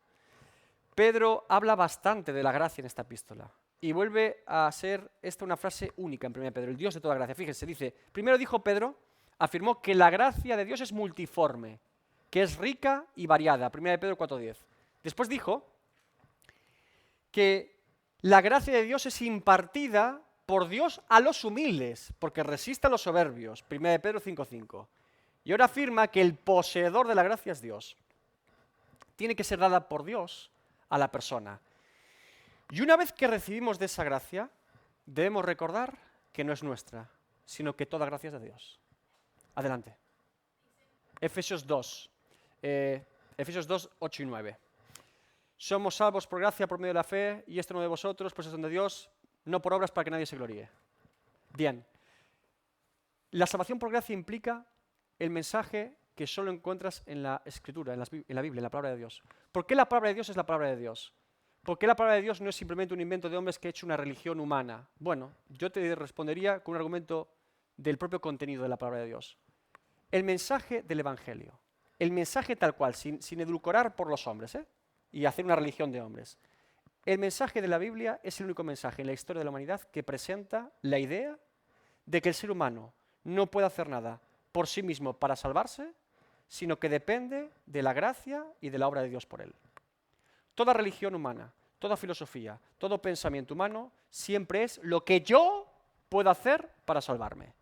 A: Pedro habla bastante de la gracia en esta epístola. Y vuelve a ser esta una frase única en 1 Pedro, el Dios de toda gracia. Fíjense, dice, primero dijo Pedro, afirmó que la gracia de Dios es multiforme, que es rica y variada, 1 Pedro 4:10. Después dijo que la gracia de Dios es impartida por Dios a los humildes, porque resiste a los soberbios, 1 Pedro 5:5. Y ahora afirma que el poseedor de la gracia es Dios. Tiene que ser dada por Dios a la persona. Y una vez que recibimos de esa gracia, debemos recordar que no es nuestra, sino que toda gracia es de Dios. Adelante. Efesios 2, 8 y 9. Somos salvos por gracia, por medio de la fe, y esto no de vosotros, pues es don de Dios, no por obras para que nadie se gloríe. Bien. La salvación por gracia implica el mensaje que solo encuentras en la Escritura, en la Biblia, en la palabra de Dios. ¿Por qué la palabra de Dios es la palabra de Dios? ¿Por qué la palabra de Dios no es simplemente un invento de hombres que ha hecho una religión humana? Bueno, yo te respondería con un argumento del propio contenido de la palabra de Dios. El mensaje del Evangelio, el mensaje tal cual, sin edulcorar por los hombres, y hacer una religión de hombres. El mensaje de la Biblia es el único mensaje en la historia de la humanidad que presenta la idea de que el ser humano no puede hacer nada por sí mismo para salvarse, sino que depende de la gracia y de la obra de Dios por él. Toda religión humana, toda filosofía, todo pensamiento humano siempre es lo que yo puedo hacer para salvarme.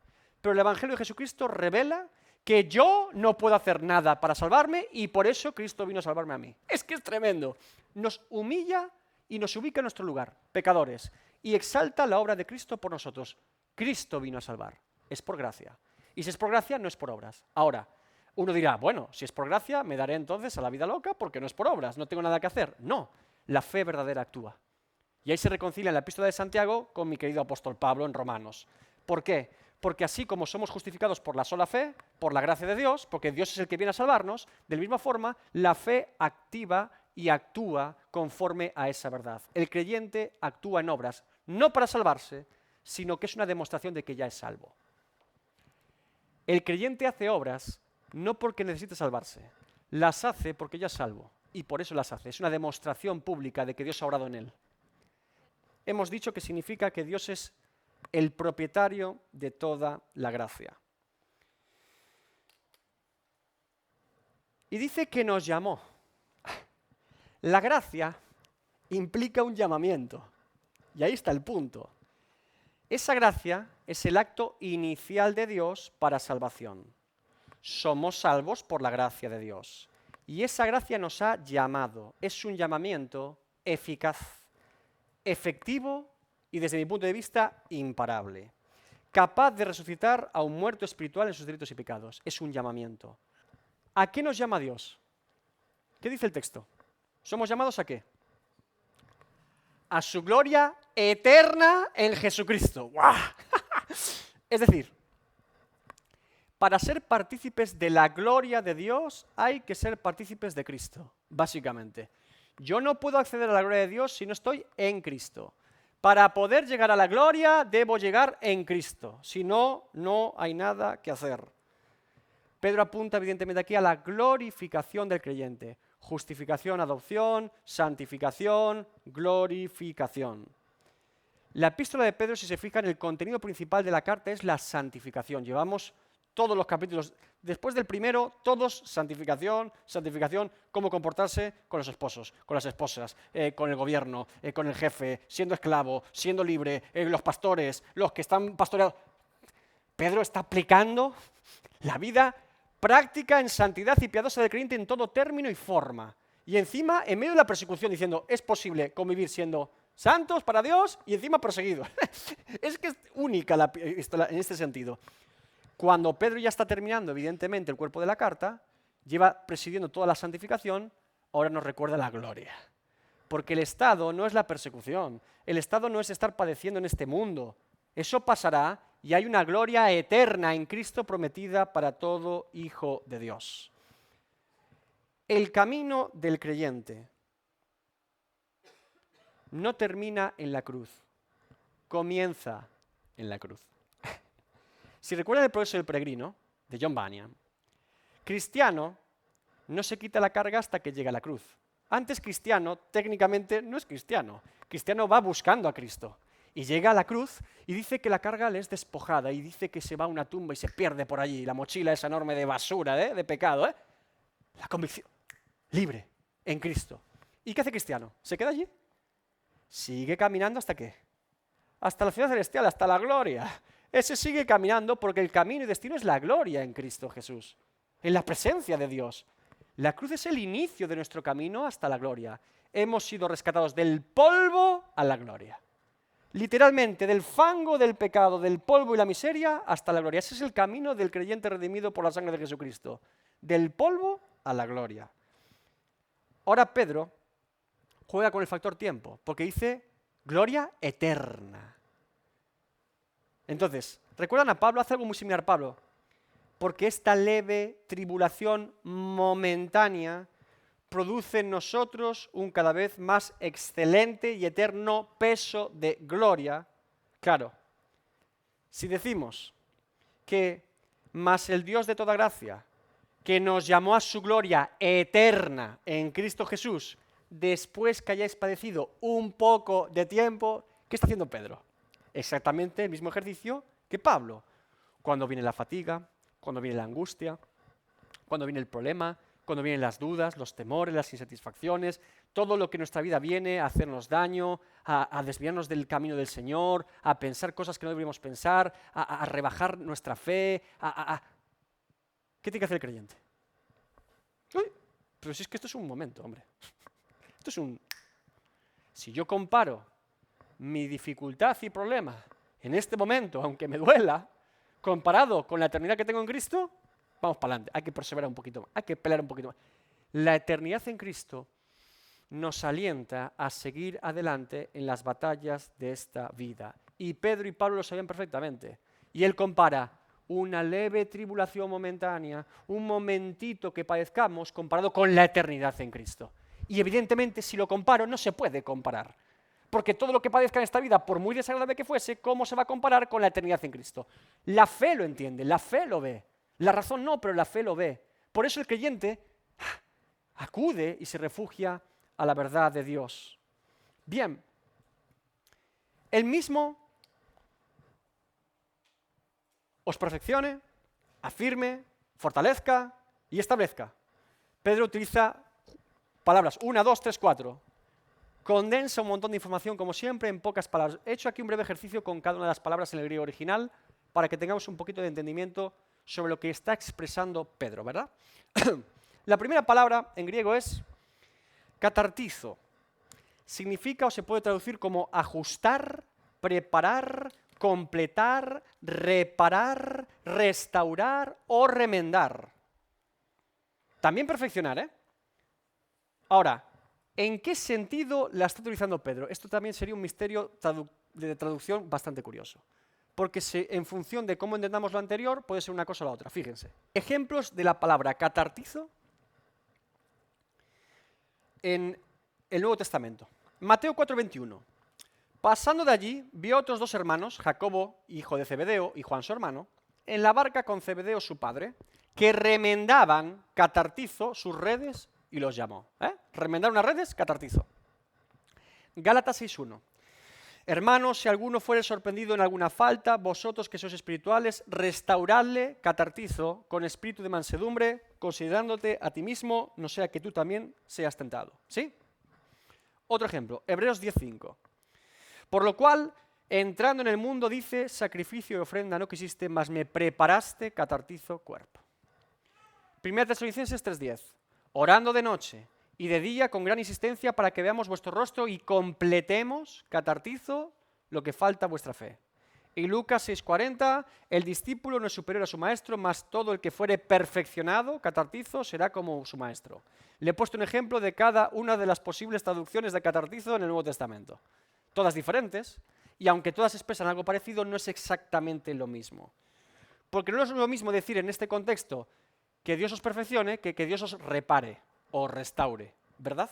A: Pero el Evangelio de Jesucristo revela que yo no puedo hacer nada para salvarme y por eso Cristo vino a salvarme a mí. Es que es tremendo. Nos humilla y nos ubica en nuestro lugar, pecadores, y exalta la obra de Cristo por nosotros. Cristo vino a salvar. Es por gracia. Y si es por gracia, no es por obras. Ahora, uno dirá, bueno, si es por gracia, me daré entonces a la vida loca porque no es por obras, no tengo nada que hacer. No, la fe verdadera actúa. Y ahí se reconcilia en la epístola de Santiago con mi querido apóstol Pablo en Romanos. ¿Por qué? Porque así como somos justificados por la sola fe, por la gracia de Dios, porque Dios es el que viene a salvarnos, de la misma forma, la fe activa y actúa conforme a esa verdad. El creyente actúa en obras, no para salvarse, sino que es una demostración de que ya es salvo. El creyente hace obras no porque necesite salvarse, las hace porque ya es salvo, y por eso las hace. Es una demostración pública de que Dios ha obrado en él. Hemos dicho que significa que Dios es el propietario de toda la gracia. Y dice que nos llamó. La gracia implica un llamamiento. Y ahí está el punto. Esa gracia es el acto inicial de Dios para salvación. Somos salvos por la gracia de Dios. Y esa gracia nos ha llamado. Es un llamamiento eficaz, efectivo y desde mi punto de vista imparable. Capaz de resucitar a un muerto espiritual en sus delitos y pecados. Es un llamamiento. ¿A qué nos llama Dios? ¿Qué dice el texto? ¿Somos llamados a qué? A su gloria eterna en Jesucristo. ¡Guau! Es decir, para ser partícipes de la gloria de Dios hay que ser partícipes de Cristo, básicamente. Yo no puedo acceder a la gloria de Dios si no estoy en Cristo. Para poder llegar a la gloria debo llegar en Cristo. Si no, no hay nada que hacer. Pedro apunta evidentemente aquí a la glorificación del creyente. Justificación, adopción, santificación, glorificación. La epístola de Pedro, si se fijan, el contenido principal de la carta es la santificación. Llevamos todos los capítulos, después del primero, todos santificación, santificación, cómo comportarse con los esposos, con las esposas, con el gobierno, con el jefe, siendo esclavo, siendo libre, los pastores, los que están pastoreados. Pedro está aplicando la vida práctica en santidad y piadosa del creyente en todo término y forma. Y encima, en medio de la persecución, diciendo, es posible convivir siendo santos para Dios y encima perseguidos. Es que es única en este sentido. Cuando Pedro ya está terminando, evidentemente, el cuerpo de la carta, lleva presidiendo toda la santificación, ahora nos recuerda la gloria. Porque el estado no es la persecución, el estado no es estar padeciendo en este mundo. Eso pasará y hay una gloria eterna en Cristo prometida para todo hijo de Dios. El camino del creyente no termina en la cruz, comienza en la cruz. Si recuerdan el progreso del peregrino, de John Bunyan, cristiano no se quita la carga hasta que llega a la cruz. Antes cristiano, técnicamente, no es cristiano. Cristiano va buscando a Cristo. Y llega a la cruz y dice que la carga le es despojada y dice que se va a una tumba y se pierde por allí. La mochila esa enorme de basura, de pecado. La convicción, libre, en Cristo. ¿Y qué hace cristiano? ¿Se queda allí? Sigue caminando ¿hasta qué? Hasta la ciudad celestial, hasta la gloria. Ese sigue caminando porque el camino y destino es la gloria en Cristo Jesús, en la presencia de Dios. La cruz es el inicio de nuestro camino hasta la gloria. Hemos sido rescatados del polvo a la gloria. Literalmente, del fango del pecado, del polvo y la miseria hasta la gloria. Ese es el camino del creyente redimido por la sangre de Jesucristo. Del polvo a la gloria. Ahora Pedro juega con el factor tiempo, porque dice gloria eterna. Entonces, ¿recuerdan a Pablo? Hace algo muy similar a Pablo. Porque esta leve tribulación momentánea produce en nosotros un cada vez más excelente y eterno peso de gloria. Claro, si decimos que más el Dios de toda gracia, que nos llamó a su gloria eterna en Cristo Jesús, después que hayáis padecido un poco de tiempo, ¿qué está haciendo Pedro? Exactamente el mismo ejercicio que Pablo. Cuando viene la fatiga, cuando viene la angustia, cuando viene el problema, cuando vienen las dudas, los temores, las insatisfacciones, todo lo que en nuestra vida viene a hacernos daño, a desviarnos del camino del Señor, a pensar cosas que no deberíamos pensar, a rebajar nuestra fe. ¿Qué tiene que hacer el creyente? Uy, pero si es que esto es un momento, hombre. Esto es un... Si yo comparo mi dificultad y problema en este momento, aunque me duela, comparado con la eternidad que tengo en Cristo, vamos para adelante, hay que perseverar un poquito más, hay que pelear un poquito más. La eternidad en Cristo nos alienta a seguir adelante en las batallas de esta vida. Y Pedro y Pablo lo sabían perfectamente. Y él compara una leve tribulación momentánea, un momentito que padezcamos comparado con la eternidad en Cristo. Y evidentemente, si lo comparo, no se puede comparar. Porque todo lo que padezca en esta vida, por muy desagradable que fuese, ¿cómo se va a comparar con la eternidad en Cristo? La fe lo entiende, la fe lo ve. La razón no, pero la fe lo ve. Por eso el creyente acude y se refugia a la verdad de Dios. Bien, Él mismo os perfeccione, afirme, fortalezca y establezca. Pedro utiliza palabras 1, 2, 3, 4. Condensa un montón de información, como siempre, en pocas palabras. He hecho aquí un breve ejercicio con cada una de las palabras en el griego original para que tengamos un poquito de entendimiento sobre lo que está expresando Pedro, ¿verdad? La primera palabra en griego es catartizo. Significa o se puede traducir como ajustar, preparar, completar, reparar, restaurar o remendar. También perfeccionar, ¿eh? Ahora, ¿en qué sentido la está utilizando Pedro? Esto también sería un misterio de traducción bastante curioso. Porque en función de cómo entendamos lo anterior, puede ser una cosa o la otra. Fíjense. Ejemplos de la palabra catartizo en el Nuevo Testamento. Mateo 4:21. Pasando de allí, vio a otros dos hermanos, Jacobo, hijo de Zebedeo, y Juan su hermano, en la barca con Zebedeo su padre, que remendaban, catartizo, sus redes y los llamó. Remendar unas redes, catartizo. Gálatas 6:1. Hermanos, si alguno fuere sorprendido en alguna falta, vosotros que sois espirituales, restauradle, catartizo, con espíritu de mansedumbre, considerándote a ti mismo, no sea que tú también seas tentado. ¿Sí? Otro ejemplo, Hebreos 10:5. Por lo cual, entrando en el mundo, dice, sacrificio y ofrenda no quisiste, mas me preparaste, catartizo, cuerpo. 1 Tesalonicenses 3:10. Orando de noche y de día con gran insistencia para que veamos vuestro rostro y completemos, catartizo, lo que falta a vuestra fe. Y Lucas 6:40, el discípulo no es superior a su maestro, mas todo el que fuere perfeccionado, catartizo, será como su maestro. Le he puesto un ejemplo de cada una de las posibles traducciones de catartizo en el Nuevo Testamento. Todas diferentes, y aunque todas expresan algo parecido, no es exactamente lo mismo. Porque no es lo mismo decir en este contexto que Dios os perfeccione que Dios os repare o restaure, ¿verdad?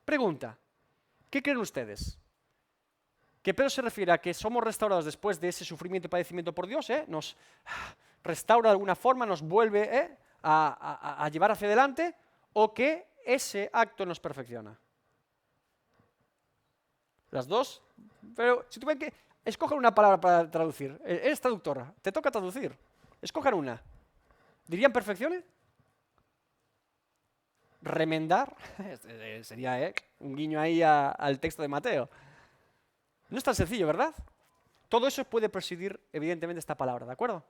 A: Pregunta, ¿qué creen ustedes? ¿Que Pedro se refiere a que somos restaurados después de ese sufrimiento y padecimiento por Dios? Nos restaura de alguna forma, nos vuelve a llevar hacia adelante, o que ese acto nos perfecciona. Las dos, pero si tuvieran que escoger una palabra para traducir, eres traductora, te toca traducir, escojan una. ¿Dirían perfeccione? Remendar, sería un guiño ahí al texto de Mateo. No es tan sencillo, ¿verdad? Todo eso puede presidir, evidentemente, esta palabra, ¿de acuerdo?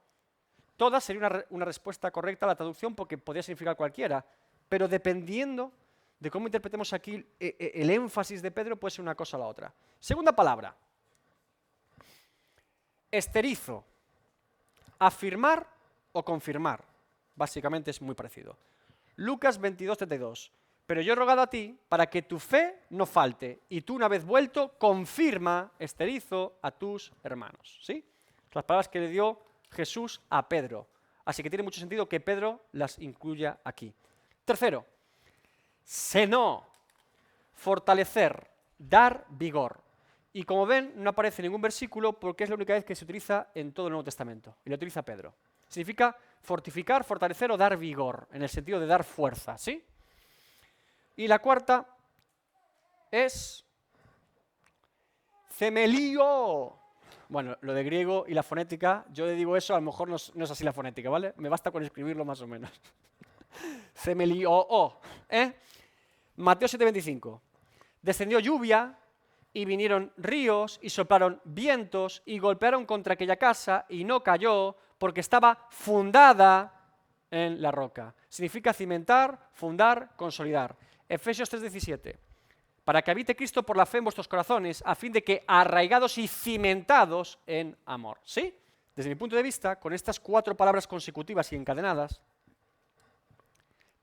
A: Toda sería una respuesta correcta a la traducción porque podría significar cualquiera, pero dependiendo de cómo interpretemos aquí el énfasis de Pedro, puede ser una cosa o la otra. Segunda palabra. Esterizo. Afirmar o confirmar. Básicamente es muy parecido. Lucas 22:32. Pero yo he rogado a ti para que tu fe no falte, y tú una vez vuelto, confirma, esterizo, a tus hermanos. ¿Sí? Las palabras que le dio Jesús a Pedro. Así que tiene mucho sentido que Pedro las incluya aquí. Tercero. Seno, fortalecer, dar vigor. Y como ven, no aparece ningún versículo porque es la única vez que se utiliza en todo el Nuevo Testamento. Y lo utiliza Pedro. Significa fortificar, fortalecer o dar vigor, en el sentido de dar fuerza, ¿sí? Y la cuarta es cemelío. Bueno, lo de griego y la fonética, yo le digo eso, a lo mejor no es así la fonética, ¿vale? Me basta con escribirlo más o menos. Se me lió. Mateo 7:25. Descendió lluvia y vinieron ríos y soplaron vientos y golpearon contra aquella casa y no cayó porque estaba fundada en la roca. Significa cimentar, fundar, consolidar. Efesios 3:17. Para que habite Cristo por la fe en vuestros corazones, a fin de que arraigados y cimentados en amor. ¿Sí? Desde mi punto de vista, con estas 4 palabras consecutivas y encadenadas,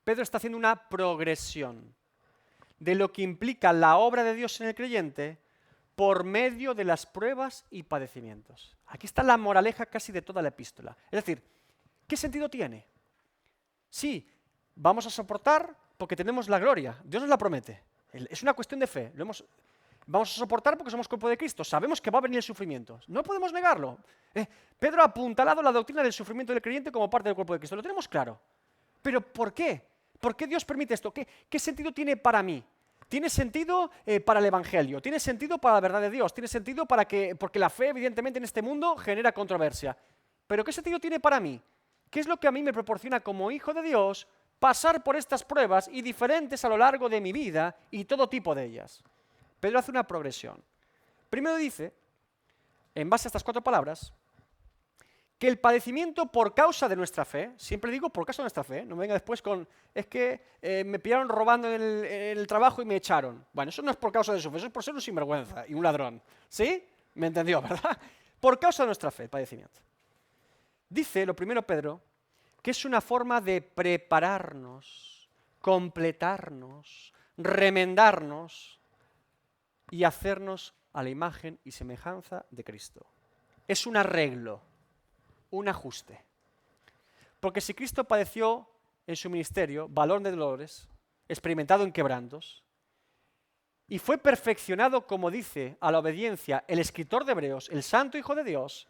A: Pedro está haciendo una progresión de lo que implica la obra de Dios en el creyente por medio de las pruebas y padecimientos. Aquí está la moraleja casi de toda la epístola. Es decir, ¿qué sentido tiene? Sí, vamos a soportar porque tenemos la gloria. Dios nos la promete. Es una cuestión de fe. Vamos a soportar porque somos cuerpo de Cristo. Sabemos que va a venir el sufrimiento. No podemos negarlo. Pedro ha apuntalado la doctrina del sufrimiento del creyente como parte del cuerpo de Cristo. Lo tenemos claro. Pero ¿por qué? ¿Por qué Dios permite esto? ¿Qué sentido tiene para mí? Tiene sentido para el Evangelio, tiene sentido para la verdad de Dios, tiene sentido porque la fe, evidentemente, en este mundo genera controversia. Pero ¿qué sentido tiene para mí? ¿Qué es lo que a mí me proporciona como hijo de Dios pasar por estas pruebas y diferentes a lo largo de mi vida y todo tipo de ellas? Pedro hace una progresión. Primero dice, en base a estas 4 palabras, que el padecimiento por causa de nuestra fe, siempre digo por causa de nuestra fe, no me venga después con, es que me pillaron robando en el trabajo y me echaron. Bueno, eso no es por causa de su fe, eso es por ser un sinvergüenza y un ladrón. ¿Sí? ¿Me entendió, verdad? Por causa de nuestra fe, el padecimiento. Dice, lo primero Pedro, que es una forma de prepararnos, completarnos, remendarnos y hacernos a la imagen y semejanza de Cristo. Es un arreglo. Un ajuste. Porque si Cristo padeció en su ministerio, valor de dolores, experimentado en quebrantos, y fue perfeccionado, como dice, a la obediencia el escritor de Hebreos, el santo Hijo de Dios,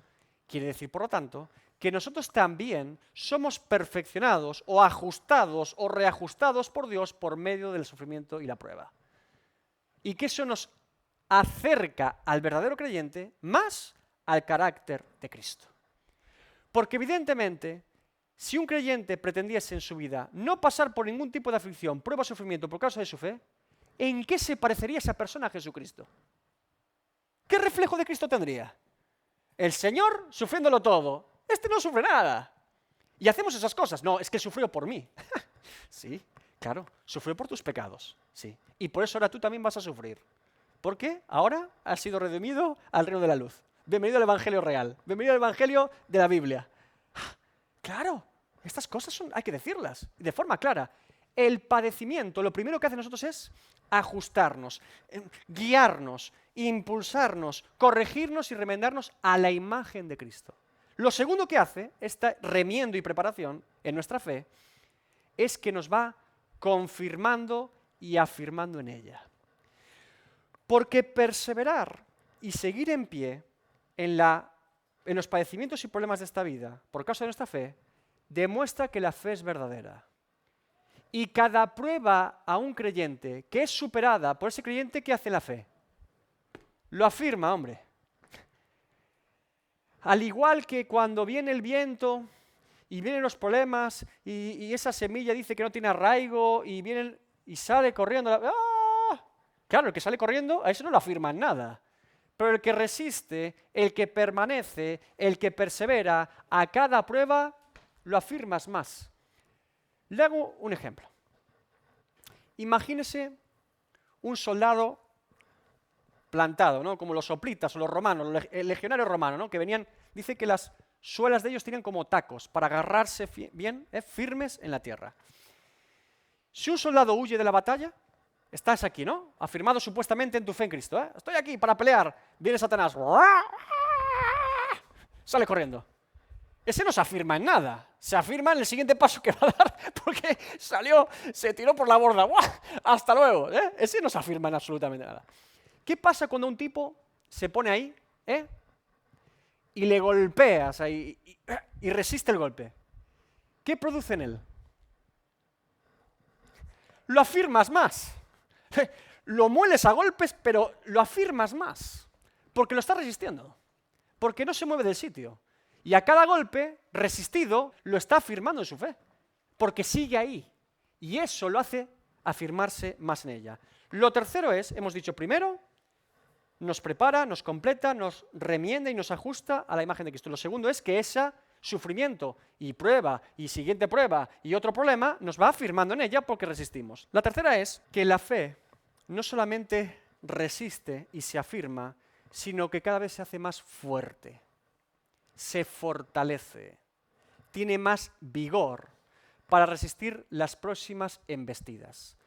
A: quiere decir, por lo tanto, que nosotros también somos perfeccionados o ajustados o reajustados por Dios por medio del sufrimiento y la prueba. Y que eso nos acerca al verdadero creyente más al carácter de Cristo. Porque evidentemente, si un creyente pretendiese en su vida no pasar por ningún tipo de aflicción, prueba o sufrimiento por causa de su fe, ¿en qué se parecería esa persona a Jesucristo? ¿Qué reflejo de Cristo tendría? El Señor sufriéndolo todo. Este no sufre nada. Y hacemos esas cosas. No, es que sufrió por mí. Sí, claro, sufrió por tus pecados. Sí. Y por eso ahora tú también vas a sufrir. ¿Por qué? Ahora has sido redimido al reino de la luz. Bienvenido al Evangelio real. Bienvenido al Evangelio de la Biblia. Claro, estas cosas hay que decirlas de forma clara. El padecimiento, lo primero que hace nosotros es ajustarnos, guiarnos, impulsarnos, corregirnos y remendarnos a la imagen de Cristo. Lo segundo que hace, este remiendo y preparación en nuestra fe, es que nos va confirmando y afirmando en ella. Porque perseverar y seguir en pie en los padecimientos y problemas de esta vida, por causa de nuestra fe, demuestra que la fe es verdadera. Y cada prueba a un creyente que es superada por ese creyente, ¿qué hace la fe? Lo afirma, hombre. Al igual que cuando viene el viento y vienen los problemas y esa semilla dice que no tiene arraigo y sale corriendo. ¡Ah! Claro, el que sale corriendo, a eso no lo afirma en nada. Pero el que resiste, el que permanece, el que persevera, a cada prueba lo afirmas más. Le hago un ejemplo. Imagínese un soldado plantado, ¿no? Como los soplitas o los romanos, el legionario romano, ¿no? Que venían, dice que las suelas de ellos tenían como tacos para agarrarse bien, firmes en la tierra. Si un soldado huye de la batalla, estás aquí, ¿no? Afirmado supuestamente en tu fe en Cristo, ¿eh? Estoy aquí para pelear. Viene Satanás. Sale corriendo. Ese no se afirma en nada. Se afirma en el siguiente paso que va a dar porque se tiró por la borda. ¡Buah! Hasta luego. Ese no se afirma en absolutamente nada. ¿Qué pasa cuando un tipo se pone ahí y le golpeas y resiste el golpe? ¿Qué produce en él? Lo afirmas más. Lo mueles a golpes, pero lo afirmas más. Porque lo está resistiendo. Porque no se mueve del sitio. Y a cada golpe resistido lo está afirmando en su fe. Porque sigue ahí. Y eso lo hace afirmarse más en ella. Lo tercero es, hemos dicho primero, nos prepara, nos completa, nos remienda y nos ajusta a la imagen de Cristo. Lo segundo es que ese sufrimiento y prueba y siguiente prueba y otro problema nos va afirmando en ella porque resistimos. La tercera es que la fe no solamente resiste y se afirma, sino que cada vez se hace más fuerte, se fortalece, tiene más vigor para resistir las próximas embestidas.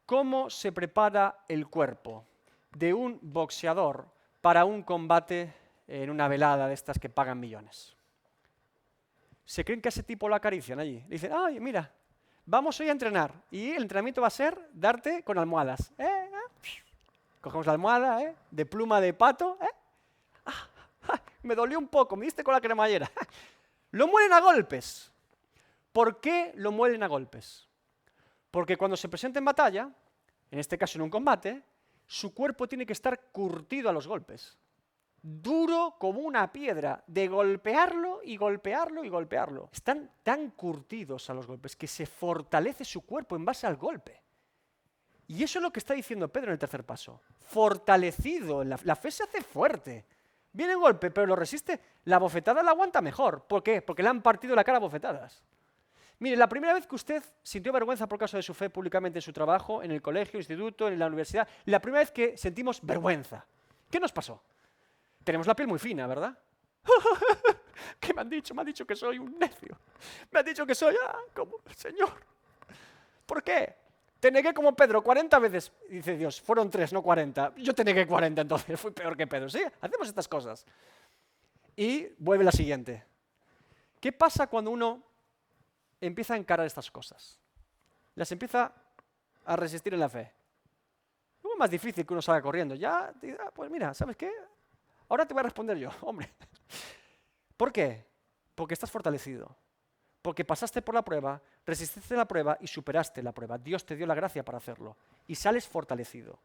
A: ¿Cómo se prepara el cuerpo de un boxeador para un combate en una velada de estas que pagan millones? ¿Se creen que a ese tipo lo acarician allí? Le dicen, ay, mira, vamos hoy a entrenar y el entrenamiento va a ser darte con almohadas. Cogemos la almohada, de pluma de pato. Me dolió un poco, me diste con la cremallera. Lo muelen a golpes. ¿Por qué lo muelen a golpes? Porque cuando se presenta en batalla, en este caso en un combate, su cuerpo tiene que estar curtido a los golpes. Duro como una piedra, de golpearlo y golpearlo y golpearlo. Están tan curtidos a los golpes que se fortalece su cuerpo en base al golpe. Y eso es lo que está diciendo Pedro en el tercer paso. Fortalecido, la fe se hace fuerte. Viene un golpe, pero lo resiste. La bofetada la aguanta mejor. ¿Por qué? Porque le han partido la cara a bofetadas. Mire, la primera vez que usted sintió vergüenza por causa de su fe públicamente en su trabajo, en el colegio, instituto, en la universidad, la primera vez que sentimos vergüenza, ¿qué nos pasó? Tenemos la piel muy fina, ¿verdad? ¿Qué me han dicho? Me han dicho que soy un necio. Me han dicho que soy, como el Señor. ¿Por qué? Te negué como Pedro 40 veces. Dice Dios, fueron 3, no 40. Yo te negué 40 entonces, fui peor que Pedro. Sí, hacemos estas cosas. Y vuelve la siguiente. ¿Qué pasa cuando uno empieza a encarar estas cosas? Las empieza a resistir en la fe. Es más difícil que uno salga corriendo. Ya, pues mira, ¿sabes qué? Ahora te voy a responder yo, hombre. ¿Por qué? Porque estás fortalecido. Porque pasaste por la prueba, resististe la prueba y superaste la prueba. Dios te dio la gracia para hacerlo. Y sales fortalecido.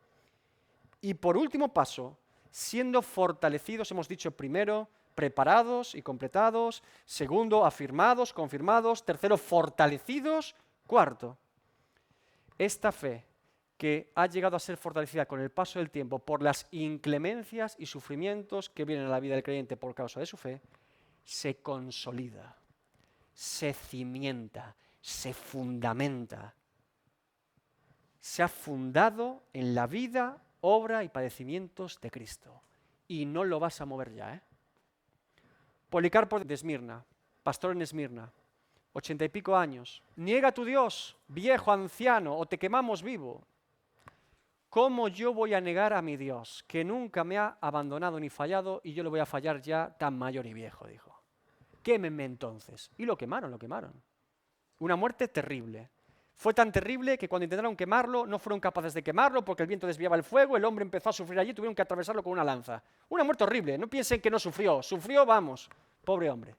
A: Y por último paso, siendo fortalecidos, hemos dicho primero, preparados y completados. Segundo, afirmados, confirmados. Tercero, fortalecidos. Cuarto, esta fe que ha llegado a ser fortalecida con el paso del tiempo por las inclemencias y sufrimientos que vienen a la vida del creyente por causa de su fe, se consolida, se cimienta, se fundamenta. Se ha fundado en la vida, obra y padecimientos de Cristo. Y no lo vas a mover ya, Policarpo de Esmirna, pastor en Esmirna, 80 y pico años. Niega a tu Dios, viejo, anciano, o te quemamos vivo. ¿Cómo yo voy a negar a mi Dios, que nunca me ha abandonado ni fallado, y yo le voy a fallar ya tan mayor y viejo? Dijo. Quémenme entonces. Y lo quemaron, lo quemaron. Una muerte terrible. Fue tan terrible que cuando intentaron quemarlo, no fueron capaces de quemarlo porque el viento desviaba el fuego, el hombre empezó a sufrir allí, tuvieron que atravesarlo con una lanza. Una muerte horrible, no piensen que no sufrió. Sufrió, vamos. Pobre hombre,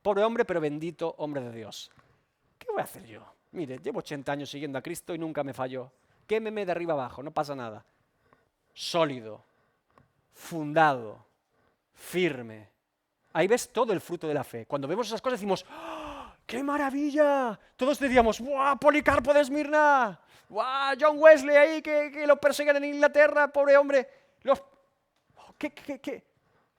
A: pero bendito hombre de Dios. ¿Qué voy a hacer yo? Mire, llevo 80 años siguiendo a Cristo y nunca me falló. Quémeme de arriba abajo, no pasa nada. Sólido, fundado, firme. Ahí ves todo el fruto de la fe. Cuando vemos esas cosas decimos, ¡oh, ¡qué maravilla! Todos decíamos, ¡guau, Policarpo de Esmirna! ¡Guau, John Wesley ahí que lo persiguen en Inglaterra, pobre hombre! ¿Qué?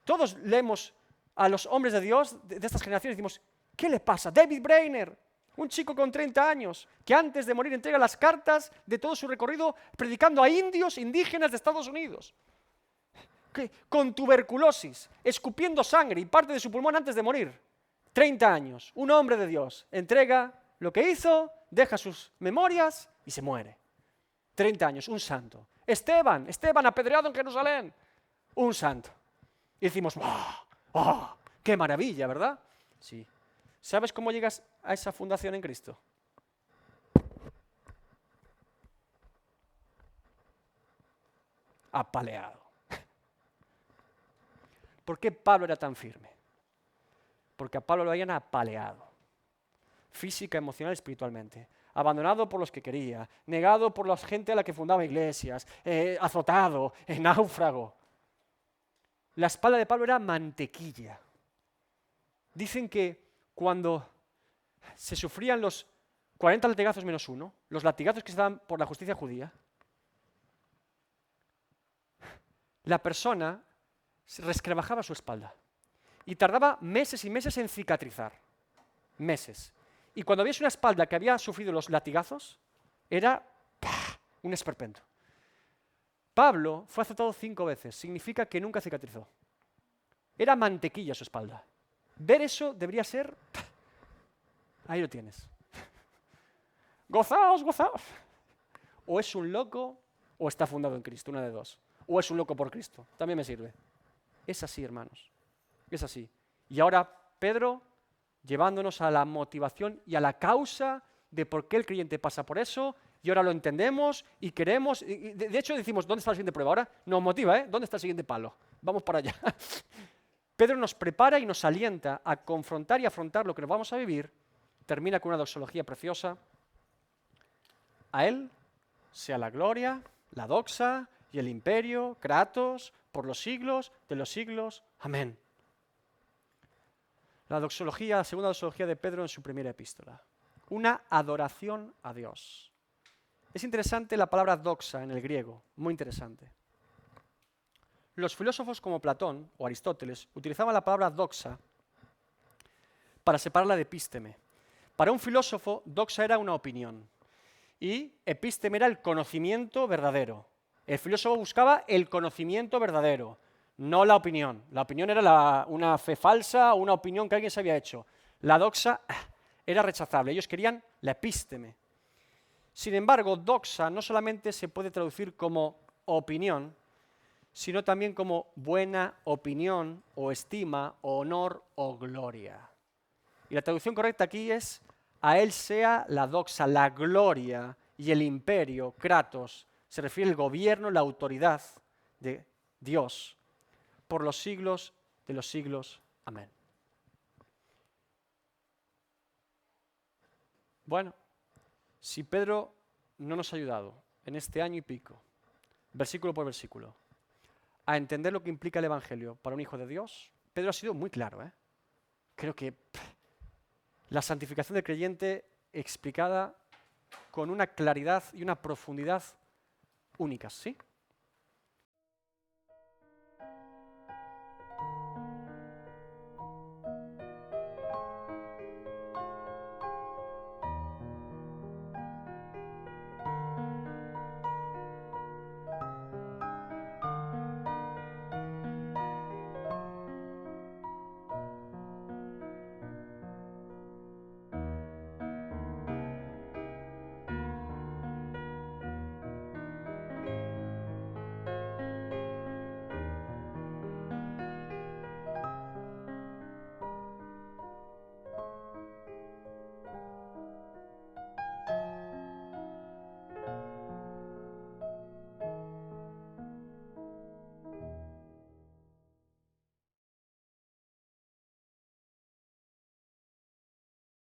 A: Todos leemos a los hombres de Dios de estas generaciones y decimos, ¿qué le pasa? David Brainerd, un chico con 30 años, que antes de morir entrega las cartas de todo su recorrido predicando a indios indígenas de Estados Unidos, con tuberculosis, escupiendo sangre y parte de su pulmón antes de morir. 30 años, un hombre de Dios, entrega lo que hizo, deja sus memorias y se muere. 30 años, un santo. Esteban apedreado en Jerusalén, un santo. Y decimos, ¡oh, qué maravilla!, ¿verdad? Sí. ¿Sabes cómo llegas a esa fundación en Cristo? Apaleado. ¿Por qué Pablo era tan firme? Porque a Pablo lo habían apaleado. Física, emocional, espiritualmente. Abandonado por los que quería. Negado por la gente a la que fundaba iglesias. Azotado, náufrago. La espalda de Pablo era mantequilla. Dicen que cuando se sufrían los 40 latigazos menos 1, los latigazos que se dan por la justicia judía. La persona se resquebrajaba su espalda y tardaba meses y meses en cicatrizar. Meses. Y cuando habías una espalda que había sufrido los latigazos, era un esperpento. Pablo fue azotado 5 veces, significa que nunca cicatrizó. Era mantequilla su espalda. Ver eso debería ser... Ahí lo tienes. Gozaos, gozaos. O es un loco o está fundado en Cristo, una de dos. O es un loco por Cristo, también me sirve. Es así, hermanos. Es así. Y ahora Pedro, llevándonos a la motivación y a la causa de por qué el creyente pasa por eso, y ahora lo entendemos y queremos, y de hecho decimos, ¿dónde está la siguiente prueba? Ahora nos motiva, ¿eh? ¿Dónde está el siguiente palo? Vamos para allá. Pedro nos prepara y nos alienta a confrontar y afrontar lo que nos vamos a vivir. Termina con una doxología preciosa. A él sea la gloria, la doxa y el imperio, Kratos, por los siglos de los siglos. Amén. La doxología, la segunda doxología de Pedro en su primera epístola. Una adoración a Dios. Es interesante la palabra doxa en el griego, muy interesante. Los filósofos como Platón o Aristóteles utilizaban la palabra doxa para separarla de epísteme. Para un filósofo, doxa era una opinión y epísteme era el conocimiento verdadero. El filósofo buscaba el conocimiento verdadero, no la opinión. La opinión era una fe falsa o una opinión que alguien se había hecho. La doxa era rechazable. Ellos querían la epísteme. Sin embargo, doxa no solamente se puede traducir como opinión, sino también como buena opinión o estima o honor o gloria. Y la traducción correcta aquí es a él sea la doxa, la gloria y el imperio, Kratos, se refiere al gobierno, la autoridad de Dios, por los siglos de los siglos. Amén. Bueno, si Pedro no nos ha ayudado en este año y pico, versículo por versículo, a entender lo que implica el Evangelio para un hijo de Dios, Pedro ha sido muy claro. Creo que la santificación del creyente explicada con una claridad y una profundidad únicas, ¿sí?